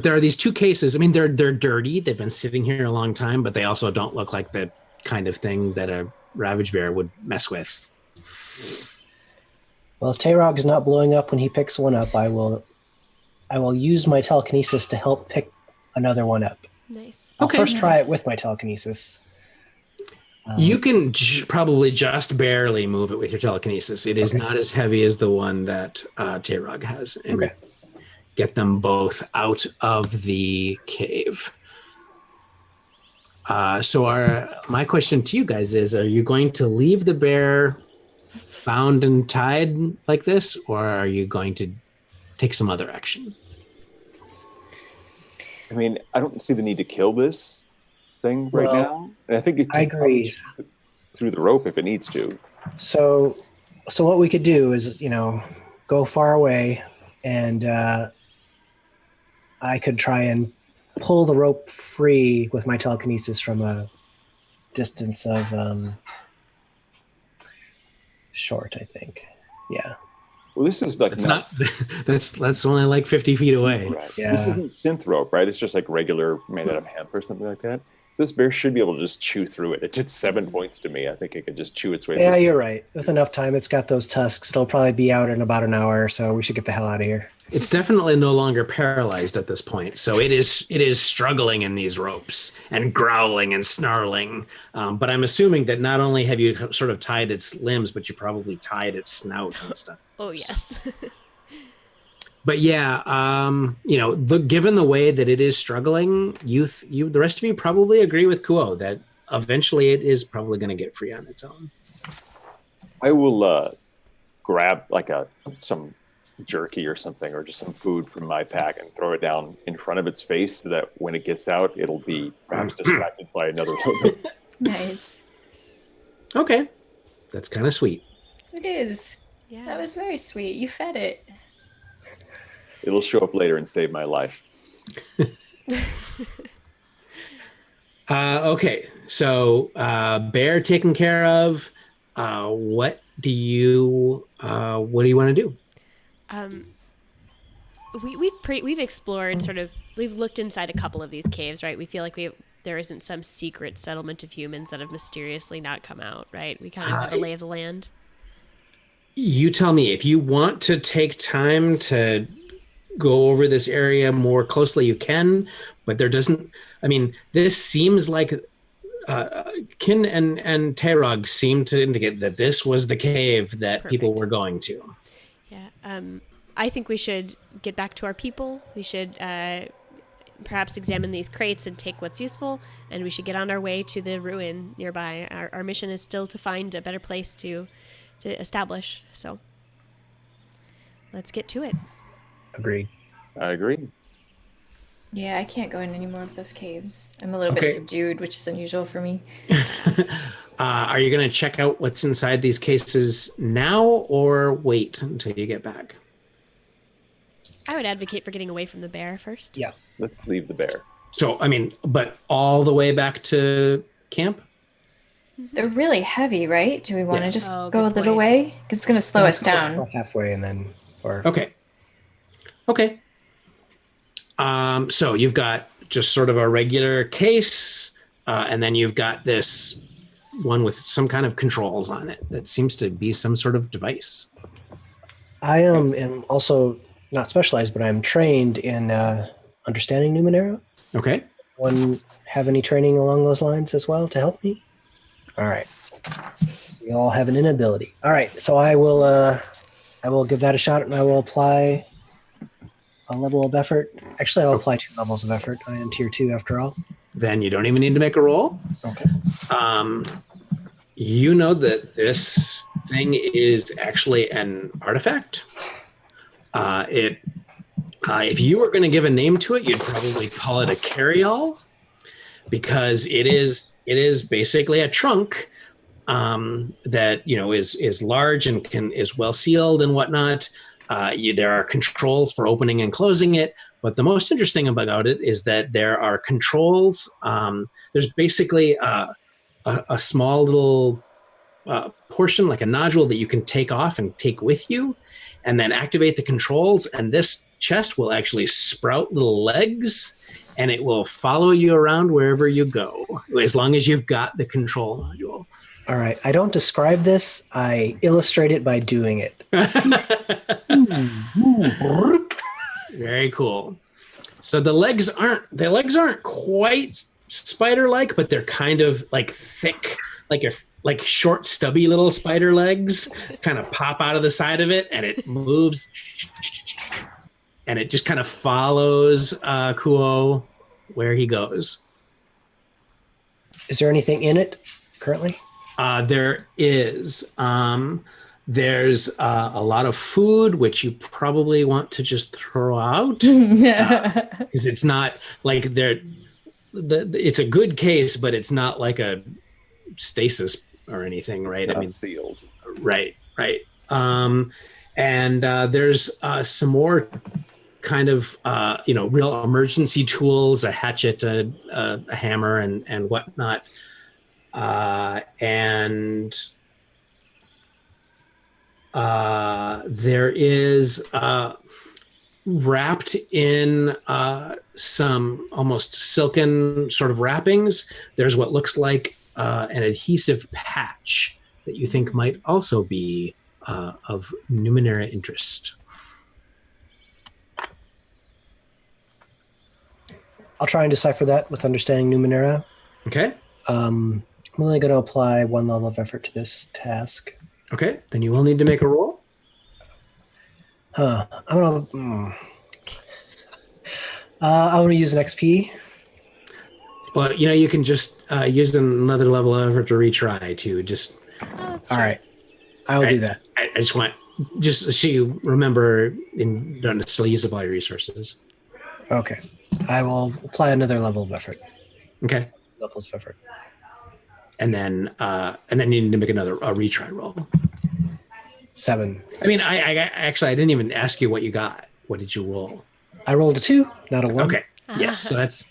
there are these two cases. I mean, they're dirty. They've been sitting here a long time, but they also don't look like the kind of thing that a Ravage Bear would mess with. Well, if Tayrog is not blowing up when he picks one up, I will use my telekinesis to help pick another one up. Nice. I'll first try it with my telekinesis. You can probably just barely move it with your telekinesis. It is not as heavy as the one that Tayrog has. And get them both out of the cave. So my question to you guys is, are you going to leave the bear bound and tied like this, or are you going to take some other action? I mean, I don't see the need to kill this thing right now. And I think I agree. Through the rope if it needs to. So what we could do is, go far away, and I could try and pull the rope free with my telekinesis from a distance of short, I think. Yeah. Well, this is like that's only like 50 feet away. Right. Yeah. This isn't synth rope, right? It's just like regular made out of hemp or something like that. So this bear should be able to just chew through it. It did 7 points to me. I think it could just chew its way. Yeah, through. you're right. With enough time, it's got those tusks. It'll probably be out in about an hour, so we should get the hell out of here. It's definitely no longer paralyzed at this point, so it is struggling in these ropes and growling and snarling. But I'm assuming that not only have you sort of tied its limbs, but you probably tied its snout and stuff. Oh yes. But yeah, given the way that it is struggling, the rest of you probably agree with Kuo that eventually it is probably going to get free on its own. I will grab like some jerky or something, or just some food from my pack, and throw it down in front of its face so that when it gets out, it'll be perhaps distracted by another rodent. Nice. Okay, that's kind of sweet. It is. Yeah. That was very sweet. You fed it. It'll show up later and save my life. Okay, so bear taken care of. What do you want to do? We've explored we've looked inside a couple of these caves, right? We feel like there isn't some secret settlement of humans that have mysteriously not come out, right? We kind of have a lay of the land. You tell me if you want to take time to go over this area more closely, you can, but this seems like Kin and Tayrog seem to indicate that this was the cave that people were going to. Yeah. I think we should get back to our people. We should perhaps examine these crates and take what's useful, and we should get on our way to the ruin nearby. Our mission is still to find a better place to establish. So let's get to it. Agreed. I agree. Yeah, I can't go in any more of those caves. I'm a little Okay. bit subdued, which is unusual for me. Are you going to check out what's inside these cases now or wait until you get back? I would advocate for getting away from the bear first. Yeah. Let's leave the bear. So, I mean, but all the way back to camp? They're really heavy, right? Do we want to Yes. just Oh, go a good little point. way? Because it's going to slow us down. About halfway and then, or Okay. Okay. So you've got just sort of a regular case, and then you've got this one with some kind of controls on it that seems to be some sort of device. I am also not specialized, but I'm trained in understanding Numenera. Okay. One have any training along those lines as well to help me? All right. We all have an inability. All right. So I will give that a shot, and I will apply a level of effort. Actually, I'll apply 2 levels of effort. I am tier 2 after all. Then you don't even need to make a roll. Okay. You know that this thing is actually an artifact. If you were going to give a name to it, you'd probably call it a carry-all, because it is basically a trunk that is large and is well sealed and whatnot. There are controls for opening and closing it, but the most interesting about it is that there are controls. There's basically a small little portion, like a nodule, that you can take off and take with you, and then activate the controls. And this chest will actually sprout little legs, and it will follow you around wherever you go, as long as you've got the control module. All right. I don't describe this. I illustrate it by doing it. Very cool. So the legs aren't quite spider-like, but they're kind of like thick, like short, stubby little spider legs kind of pop out of the side of it, and it moves, and it just kind of follows Kuo where he goes. Is there anything in it currently? There is. There's a lot of food, which you probably want to just throw out, because it's not like it's a good case, but it's not like a stasis or anything, right? It's not sealed. Right. And there's some more kind of real emergency tools, a hatchet, a hammer, and whatnot. And there is wrapped in some almost silken sort of wrappings, there's what looks like an adhesive patch that you think might also be of Numenera interest. I'll try and decipher that with understanding Numenera. Okay. I'm only going to apply 1 level of effort to this task. Okay, then you will need to make a roll. I'm gonna use an XP. Well, you can just use another level of effort to retry too. Just all right, I will do that. I just want so you remember and don't necessarily use up all your resources. Okay, I will apply another level of effort. Okay, Levels of effort, and then you need to make a retry roll. 7. I mean, I actually didn't even ask you what you got. What did you roll? I rolled a 2, not a 1. Okay, yes, so that's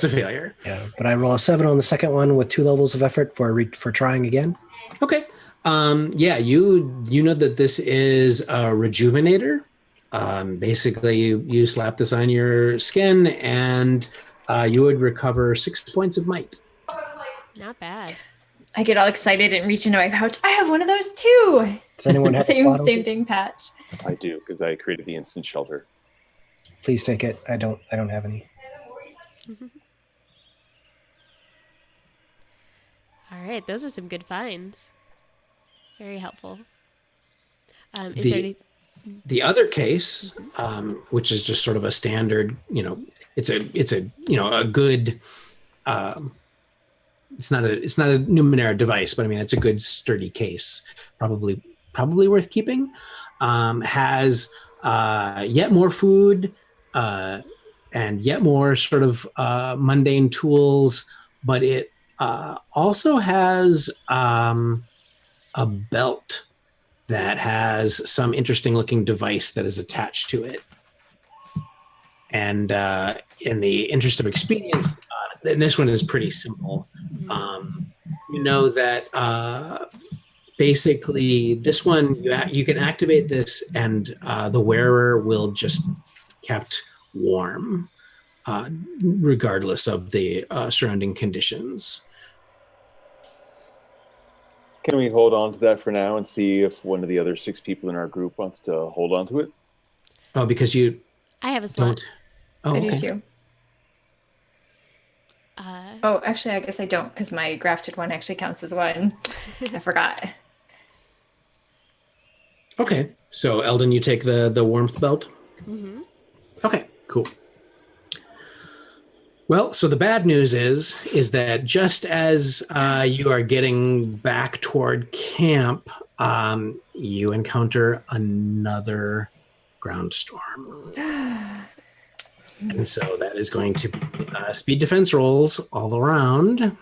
a failure. Yeah, but I roll a 7 on the second one with 2 levels of effort for trying again. Okay. Yeah, you know that this is a rejuvenator. Basically, you slap this on your skin, and you would recover 6 points of might. Not bad. I get all excited and reach into my pouch. I have one of those too. Does anyone have a slot Same open? thing, patch. I do, because I created the instant shelter. Please take it. I don't have any. All right, those are some good finds. Very helpful. Is there any? The other case, which is just sort of a standard, it's a good. It's not a Numenera device, but I mean it's a good sturdy case, probably worth keeping. Has yet more food, and yet more sort of mundane tools, but it also has a belt that has some interesting looking device that is attached to it. And in the interest of expedience, and this one is pretty simple. You know that basically this one, you can activate this and the wearer will just be kept warm regardless of the surrounding conditions. Can we hold on to that for now and see if one of the other 6 people in our group wants to hold on to it? Oh, because you I have a slot. don't. Oh, I okay. do too. Oh, actually, I guess I don't because my grafted one actually counts as one. I forgot. Okay, so Elden, you take the warmth belt. Mm-hmm. Okay, cool. Well, so the bad news is that just as you are getting back toward camp, you encounter another ground storm. And so that is going to be speed defense rolls all around.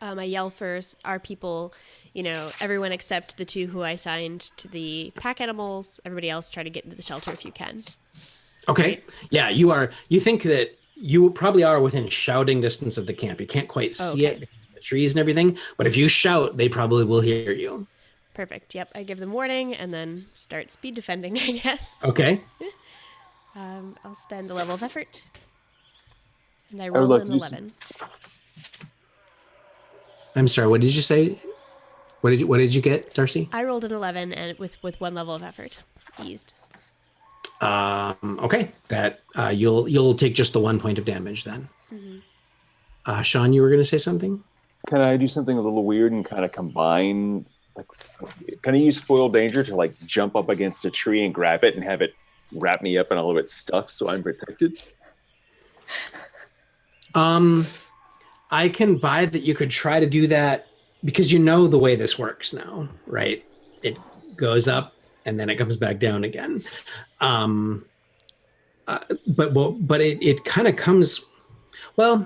I yell for our people, everyone except the 2 who I signed to the pack animals. Everybody else try to get into the shelter if you can. Okay. Right? Yeah, you think that you probably are within shouting distance of the camp. You can't quite see it, the trees and everything, but if you shout, they probably will hear you. Perfect. Yep. I give them warning and then start speed defending, I guess. Okay. I'll spend a level of effort. And I roll an 11. I'm sorry, what did you say? What did you get, Darcy? I rolled an 11 and with 1 level of effort eased. Okay. That you'll take just the 1 point of damage then. Mm-hmm. Sean, you were going to say something? Can I do something a little weird and kind of combine, can I use foil danger to jump up against a tree and grab it and have it wrap me up in all of its stuff so I'm protected? I can buy that you could try to do that because you know the way this works now, right? It goes up and then it comes back down again. But it kind of comes, well,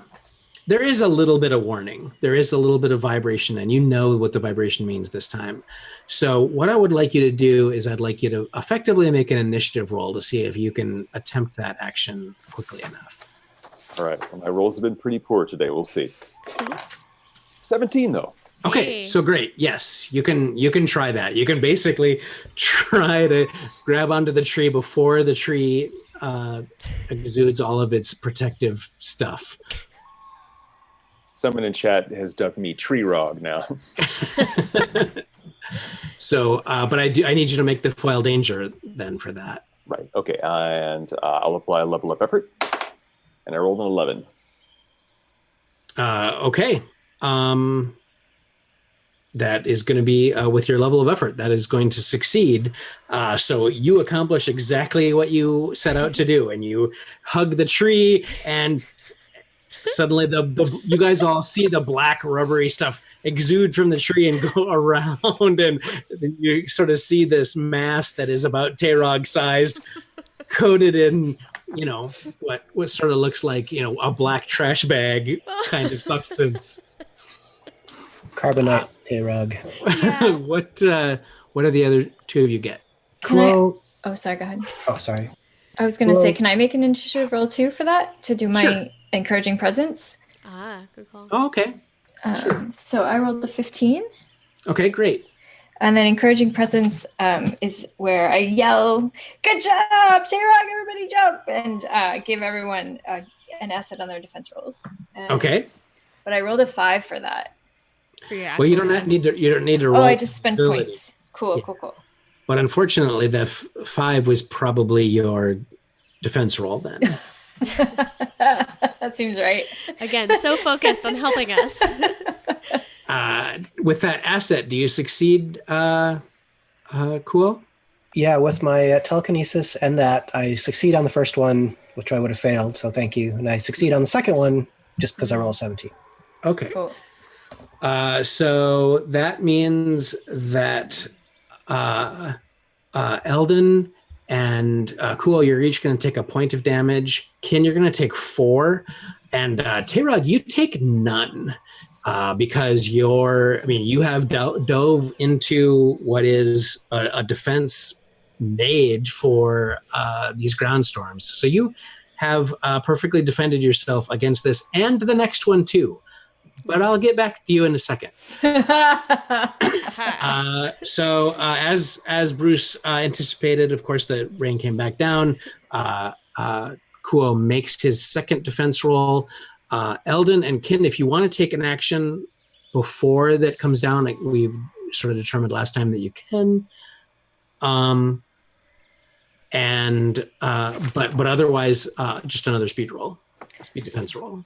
there is a little bit of warning. There is a little bit of vibration, and you know what the vibration means this time. So what I would like you to do is I'd like you to effectively make an initiative roll to see if you can attempt that action quickly enough. All right. Well, my rolls have been pretty poor today. We'll see. 17, though. Okay, Hey. So great. Yes, you can try that. You can basically try to grab onto the tree before the tree exudes all of its protective stuff. Someone in chat has dubbed me Tayrog now. So, but I need you to make the foil danger then for that. Right. Okay. And I'll apply a level of effort. And I rolled an 11. Okay. That is going to be with your level of effort. That is going to succeed. So you accomplish exactly what you set out to do, and you hug the tree, and suddenly you guys all see the black rubbery stuff exude from the tree and go around, and you sort of see this mass that is about Tayrog sized, coated in, what sort of looks like, a black trash bag kind of substance. Carbonite, Tayrog. Yeah. What are the other 2 of you get? Cool. Oh, sorry, go ahead. Oh, sorry. I was going to say, can I make an initiative roll too for that to do my Sure. encouraging presence? Good call. Oh, okay. So I rolled a 15. Okay, great. And then encouraging presence is where I yell, "Good job, Tayrog, everybody jump!" and give everyone an asset on their defense rolls. Okay. But I rolled a 5 for that. For your Well, you actual don't need to roll. Oh, I just spent ability. points. Cool, Yeah. cool. But unfortunately, the 5 was probably your defense roll then. That seems right. Again, so focused on helping us. With that asset, do you succeed, Kuo? Yeah, with my telekinesis and that, I succeed on the first one, which I would have failed, so thank you. And I succeed on the second one just because I rolled 17. Okay. Cool. So that means that Elden and Kuo, you're each going to take a point of damage. Kin, you're going to take 4, and Tayrog, you take none. Because you have dove into what is a defense made for these ground storms. So you have perfectly defended yourself against this and the next one too. But I'll get back to you in a second. As Bruce anticipated, of course, the rain came back down. Kuo makes his second defense roll. Elden and Kin, if you want to take an action before that comes down, like we've sort of determined last time that you can. But otherwise, just another speed defense roll.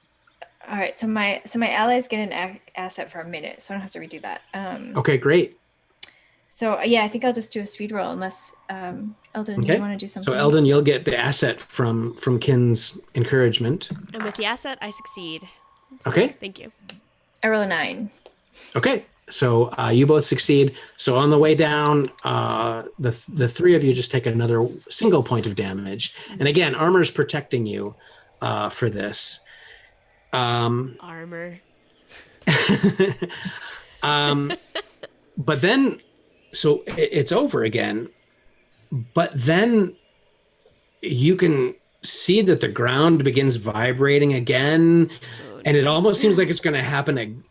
All right, so my allies get an asset for a minute, so I don't have to redo that. Okay, great. So yeah, I think I'll just do a speed roll unless Elden, you want to do something. So Elden, you'll get the asset from Kin's encouragement. And with the asset, I succeed. So, okay. Thank you. I roll a 9. Okay, so you both succeed. So on the way down, the 3 of you just take another single point of damage. And again, armor is protecting you for this. Armor. But then, so it's over again. But then you can see that the ground begins vibrating again, and it almost seems like it's going to happen.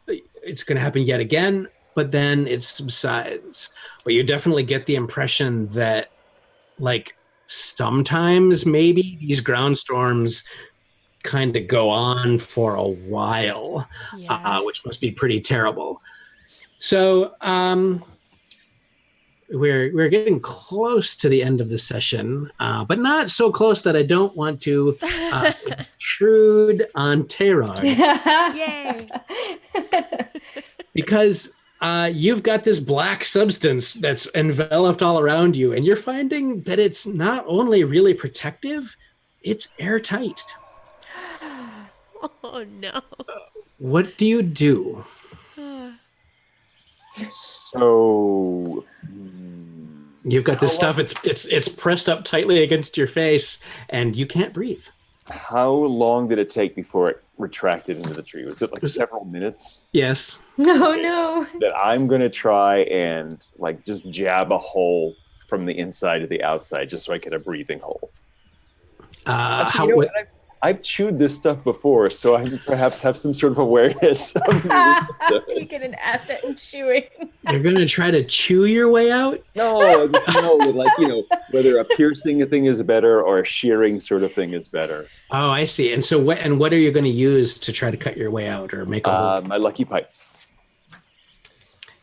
It's going to happen yet again, but then it subsides. But you definitely get the impression that, like, sometimes maybe these ground storms kind of go on for a while, which must be pretty terrible. So we're getting close to the end of the session, but not so close that I don't want to intrude on Tayrog. Yay! Because you've got this black substance that's enveloped all around you, and you're finding that it's not only really protective, it's airtight. Oh no. What do you do? So you've got this stuff, it's pressed up tightly against your face, and you can't breathe. How long did it take before it retracted into the tree? Was it like several minutes? Yes. No. That I'm going to try and like just jab a hole from the inside to the outside just so I get a breathing hole. I've chewed this stuff before, so I perhaps have some sort of awareness. You get an asset in chewing. You're going to try to chew your way out? No, whether a piercing thing is better or a shearing sort of thing is better. Oh, I see. And so what are you going to use to try to cut your way out or make a hole? My lucky pipe.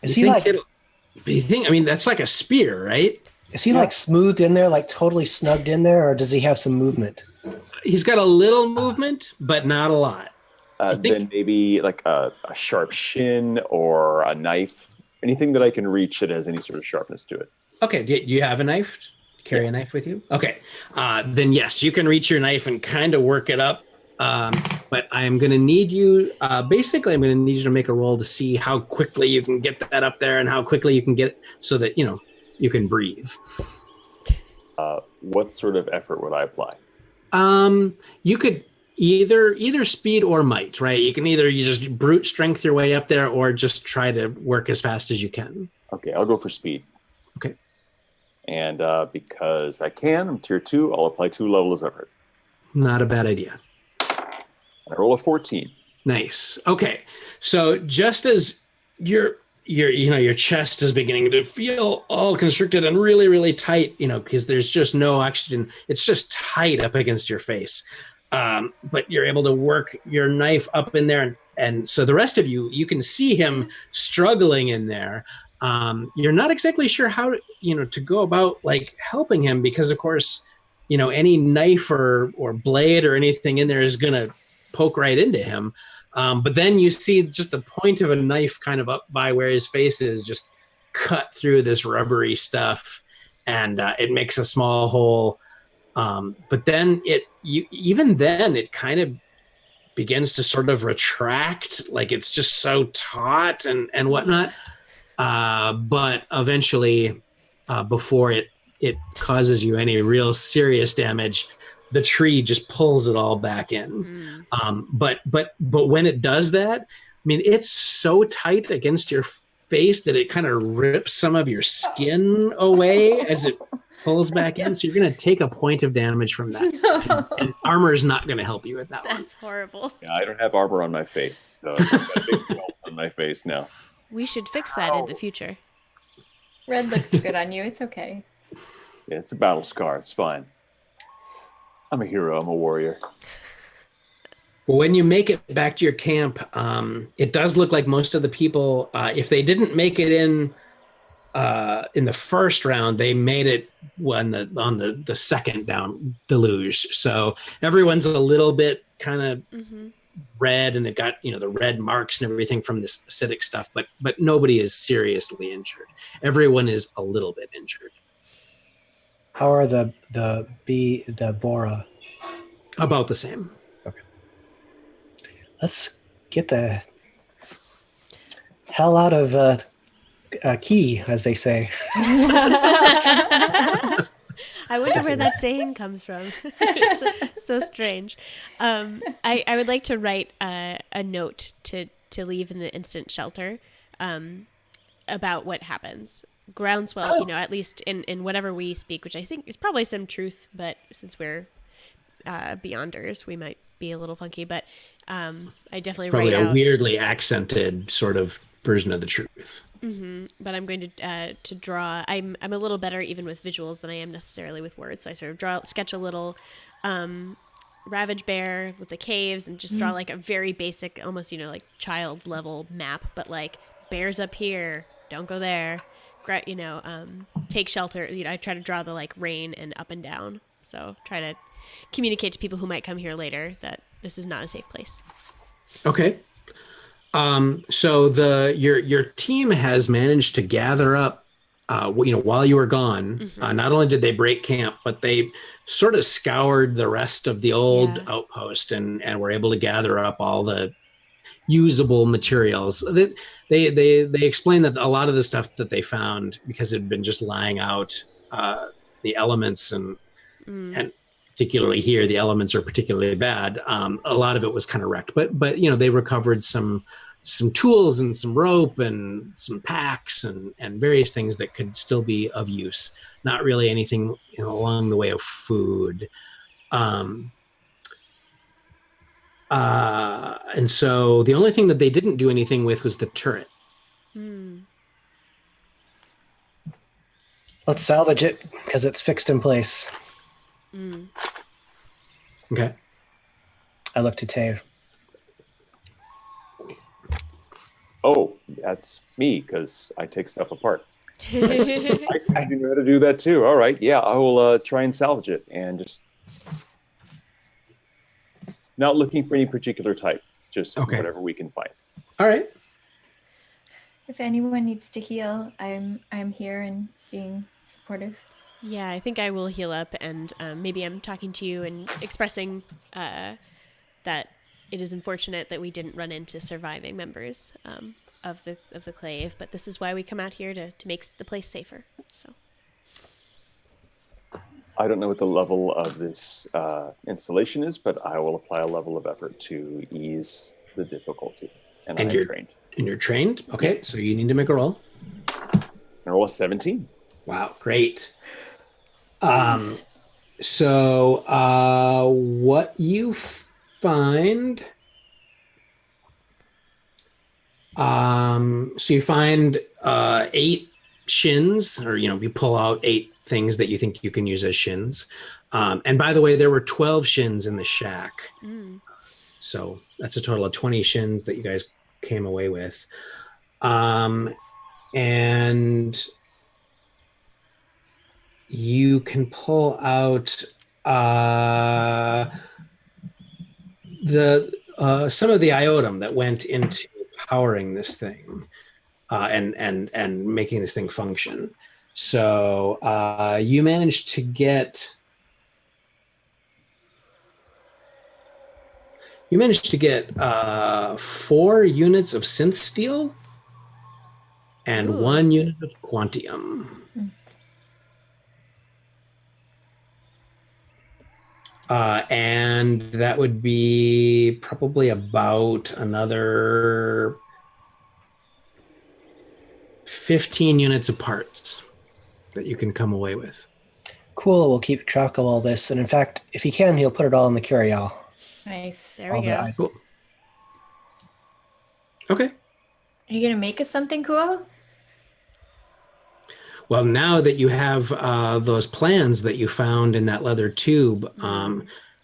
Is he like? That's like a spear, right? Is he like smoothed in there, like totally snugged in there, or does he have some movement? He's got a little movement, but not a lot. Then maybe like a sharp shin or a knife, anything that I can reach that has any sort of sharpness to it. Okay, do you have a knife? Carry a knife with you? Okay, then yes, you can reach your knife and kind of work it up. But I'm going to need you, basically I'm going to need you to make a roll to see how quickly you can get that up there and how quickly you can get it so that, you can breathe. What sort of effort would I apply? You could either speed or might, right? You can either just brute strength your way up there or just try to work as fast as you can. Okay, I'll go for speed. Okay. And because I can, I'm tier 2, I'll apply 2 levels of effort. Not a bad idea. I roll a 14. Nice. Okay. So just as your chest is beginning to feel all constricted and really, really tight, because there's just no oxygen. It's just tight up against your face. But you're able to work your knife up in there. And so the rest of you can see him struggling in there. You're not exactly sure how to go about like helping him because of course, any knife or blade or anything in there is going to poke right into him. But then you see just the point of a knife kind of up by where his face is just cut through this rubbery stuff and it makes a small hole. But then it kind of begins to sort of retract, like it's just so taut and whatnot. But eventually, before it it causes you any real serious damage, the tree just pulls it all back in. But when it does that, I mean, it's so tight against your face that it kind of rips some of your skin away as it pulls back in. So you're going to take a point of damage from that. And armor is not going to help you with that one. That's horrible. Yeah, I don't have armor on my face, so I've got a big welt on my face now. We should fix that in the future. Red looks good on you. It's okay. Yeah, it's a battle scar. It's fine. I'm a hero. I'm a warrior. Well, when you make it back to your camp, it does look like most of the people, if they didn't make it in the first round, they made it on the second down deluge. So everyone's a little bit kind of red, and they've got the red marks and everything from this acidic stuff. But nobody is seriously injured. Everyone is a little bit injured. How are the Bora? About the same. Okay. Let's get the hell out of Key, as they say. I wonder where that saying comes from. It's so strange. I would like to write a note to leave in the instant shelter about what happens. Groundswell, at least in whatever we speak, which I think is probably some truth, but since we're beyonders, we might be a little funky, but I definitely probably write a weirdly accented sort of version of the truth. But I'm going to draw. I'm a little better even with visuals than I am necessarily with words. So I sort of sketch a little ravage bear with the caves, and just draw like a very basic, almost like child level map. But like bears up here, don't go there. Take shelter. I try to draw the like rain and up and down. So try to communicate to people who might come here later that this is not a safe place. Okay. So your team has managed to gather up, while you were gone. Not only did they break camp, but they sort of scoured the rest of the old outpost and were able to gather up all the usable materials. They explained that a lot of the stuff that they found, because it had been just lying out, the elements and particularly here, the elements are particularly bad. A lot of it was kind of wrecked, but they recovered some tools and some rope and some packs and various things that could still be of use. Not really anything along the way of food. And so the only thing that they didn't do anything with was the turret. Let's salvage it because it's fixed in place. Okay. I look to Tay. Oh, that's me, because I take stuff apart. I see you know how to do that too. All right. Yeah, I will try and salvage it, and just not looking for any particular type, just whatever we can find. All right. If anyone needs to heal, I'm here and being supportive. Yeah, I think I will heal up, and maybe I'm talking to you and expressing that it is unfortunate that we didn't run into surviving members of the clave, but this is why we come out here to make the place safer. So I don't know what the level of this installation is, but I will apply a level of effort to ease the difficulty. And I'm trained. And you're trained? Okay, so you need to make a roll. I roll a 17. Wow, great. So what you find... so you find 8 shins, or you pull out 8 things that you think you can use as shins. And by the way, there were 12 shins in the shack. So that's a total of 20 shins that you guys came away with. And you can pull out some of the iotum that went into powering this thing and making this thing function. So you managed to get 4 units of synth steel and 1 unit of quantium. And that would be probably about another 15 units of parts that you can come away with. Cool. We'll keep track of all this. And in fact, if he can, he'll put it all in the carry-all. Nice. There we go. Cool. Okay. Are you going to make us something cool? Well, now that you have those plans that you found in that leather tube,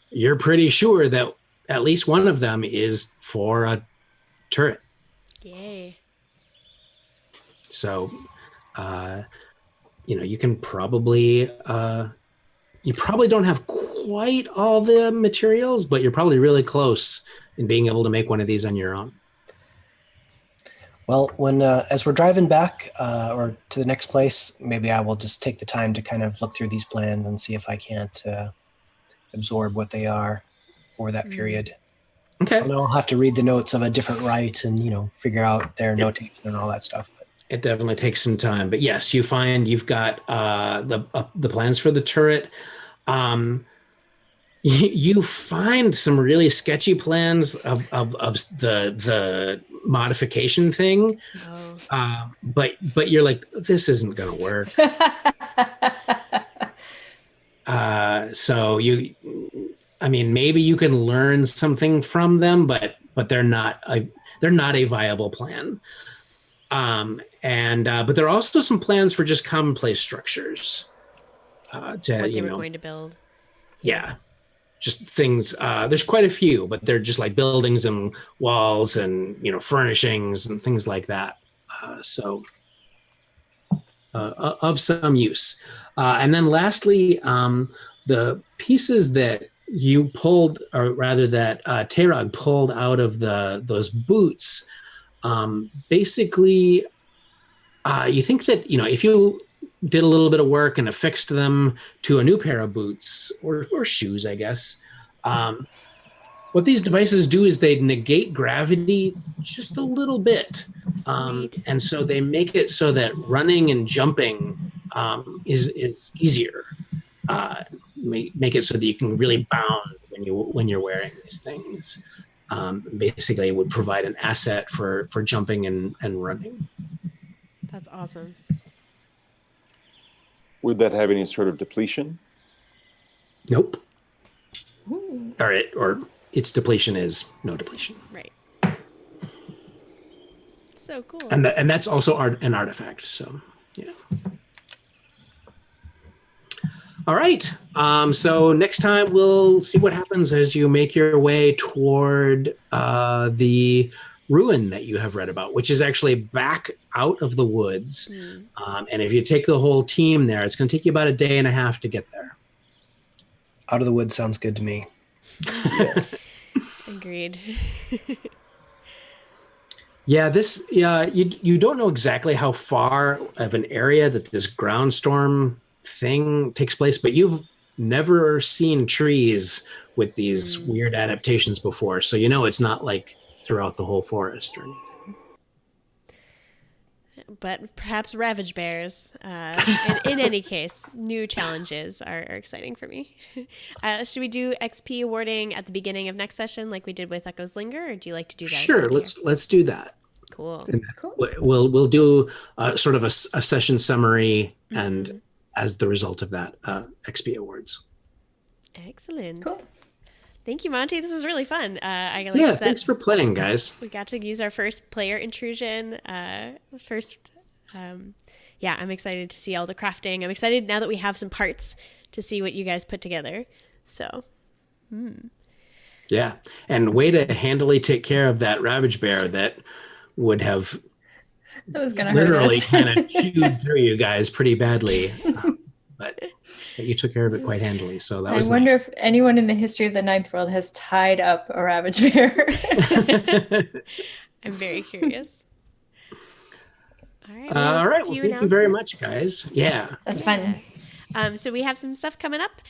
you're pretty sure that at least one of them is for a turret. Yay. So, you can probably, you probably don't have quite all the materials, but you're probably really close in being able to make one of these on your own. Well, when as we're driving back or to the next place, maybe I will just take the time to kind of look through these plans and see if I can't absorb what they are over that period. Okay. And I'll have to read the notes of a different Wright and, figure out their notation and all that stuff. But it definitely takes some time. But yes, you find you've got the plans for the turret. You find some really sketchy plans of the modification thing, but you're like, this isn't gonna work. So maybe you can learn something from them, but they're not a viable plan. But there are also some plans for just commonplace structures. What they were going to build. Yeah. Just things, there's quite a few, but they're just like buildings and walls and, furnishings and things like that. Of some use. And then lastly, the pieces that you pulled, or rather that Tayrog pulled out of those boots, basically, you think that, if you did a little bit of work and affixed them to a new pair of boots or shoes, I guess. What these devices do is they negate gravity just a little bit. And so they make it so that running and jumping is easier. Make it so that you can really bound when you're wearing these things. Basically, it would provide an asset for jumping and running. That's awesome. Would that have any sort of depletion? Nope. Or its depletion is no depletion. Right. So cool. And that's also an artifact. So yeah. All right. So next time we'll see what happens as you make your way toward the ruin that you have read about, which is actually back out of the woods. And if you take the whole team there, it's going to take you about a day and a half to get there. Out of the woods sounds good to me. Yes. Agreed. Yeah, you don't know exactly how far of an area that this ground storm thing takes place, but you've never seen trees with these weird adaptations before, so it's not like throughout the whole forest or anything. But perhaps ravage bears. In any case, new challenges are exciting for me. Should we do XP awarding at the beginning of next session like we did with Echo's Linger, or do you like to do that? Sure, let's do that. Cool. We'll do sort of a session summary and as the result of that, XP awards. Excellent. Cool. Thank you, Monte. This is really fun. Thanks for playing, guys. We got to use our first player intrusion. I'm excited to see all the crafting. I'm excited now that we have some parts to see what you guys put together. So, Yeah, and way to handily take care of that ravage bear that would have literally kind of chewed through you guys pretty badly. But you took care of it quite handily, so that was nice. I wonder if anyone in the history of the Ninth World has tied up a ravage bear. I'm very curious. All right. All right. Well, thank you very much, guys. Yeah. That's fun. So we have some stuff coming up.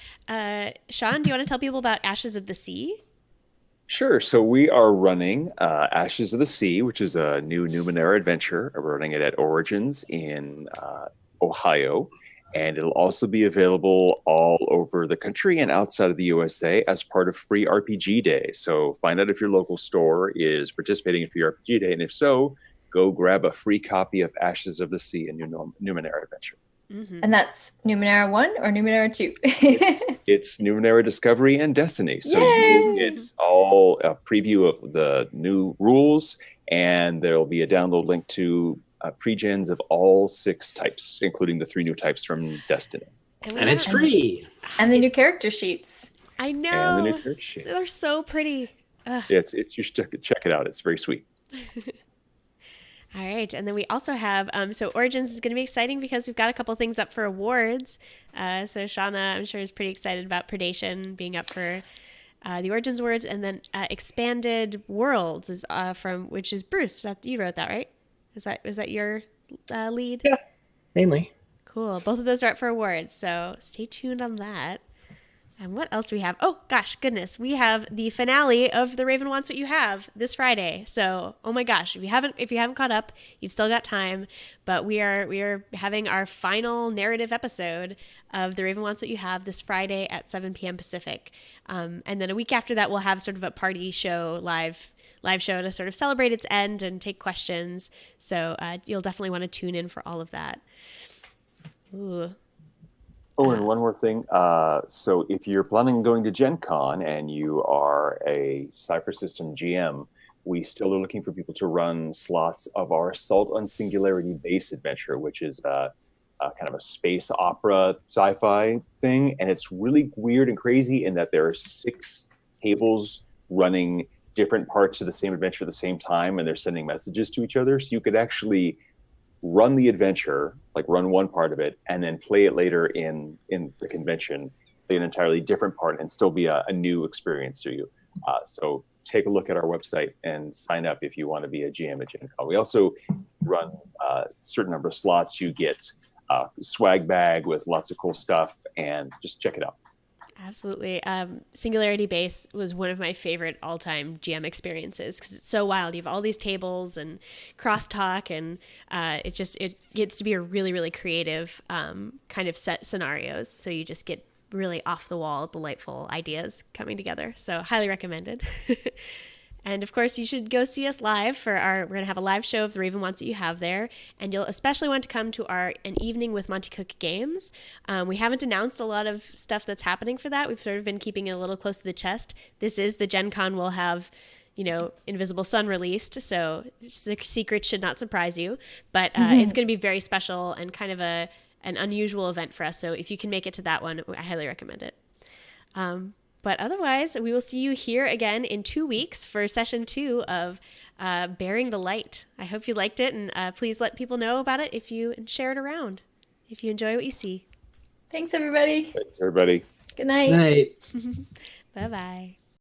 Sean, do you want to tell people about Ashes of the Sea? Sure. So we are running Ashes of the Sea, which is a new Numenera adventure. We're running it at Origins in Ohio. And it'll also be available all over the country and outside of the USA as part of Free RPG Day. So find out if your local store is participating in Free RPG Day. And if so, go grab a free copy of Ashes of the Sea and Numenera Adventure. Mm-hmm. And that's Numenera 1 or Numenera 2? It's Numenera Discovery and Destiny. So it's all a preview of the new rules, and there'll be a download link to pre-gens of all 6 types, including the 3 new types from Destiny. And it's free. And the new character sheets. I know. And the new character sheets. They're so pretty. It's you should check it out. It's very sweet. All right, and then we also have, so Origins is going to be exciting because we've got a couple things up for awards. So Shanna, I'm sure, is pretty excited about Predation being up for the Origins awards, and then Expanded Worlds is which is Bruce. You wrote that, right? Was that your lead? Yeah, mainly. Cool. Both of those are up for awards, so stay tuned on that. And what else do we have? Oh, gosh, goodness. We have the finale of The Raven Wants What You Have this Friday. So, oh my gosh, if you haven't caught up, you've still got time. But we are having our final narrative episode of The Raven Wants What You Have this Friday at 7 p.m. Pacific. And then a week after that, we'll have sort of a party show, live show to sort of celebrate its end and take questions. So you'll definitely want to tune in for all of that. Ooh. Oh, and one more thing. So if you're planning on going to Gen Con and you are a Cypher System GM, we still are looking for people to run slots of our Assault on Singularity base adventure, which is kind of a space opera sci-fi thing. And it's really weird and crazy in that there are 6 tables running different parts of the same adventure at the same time, and they're sending messages to each other. So you could actually run the adventure, like run one part of it, and then play it later in the convention, play an entirely different part, and still be a new experience to you. So take a look at our website and sign up if you want to be a GM at Gen Con. We also run a certain number of slots. You get a swag bag with lots of cool stuff, and just check it out. Absolutely. Singularity Base was one of my favorite all-time GM experiences because it's so wild. You have all these tables and crosstalk, and it gets to be a really, really creative kind of set scenarios. So you just get really off-the-wall, delightful ideas coming together. So highly recommended. And of course, you should go see us live we're going to have a live show of The Raven Wants What You Have there. And you'll especially want to come to an evening with Monte Cook Games. We haven't announced a lot of stuff that's happening for that. We've sort of been keeping it a little close to the chest. This is the Gen Con we'll have, Invisible Sun released. So secrets should not surprise you. But it's going to be very special and kind of an unusual event for us. So if you can make it to that one, I highly recommend it. But otherwise, we will see you here again in 2 weeks for session 2 of Bearing the Light. I hope you liked it, and please let people know about it and share it around if you enjoy what you see. Thanks, everybody. Thanks, everybody. Good night. Night. Bye-bye.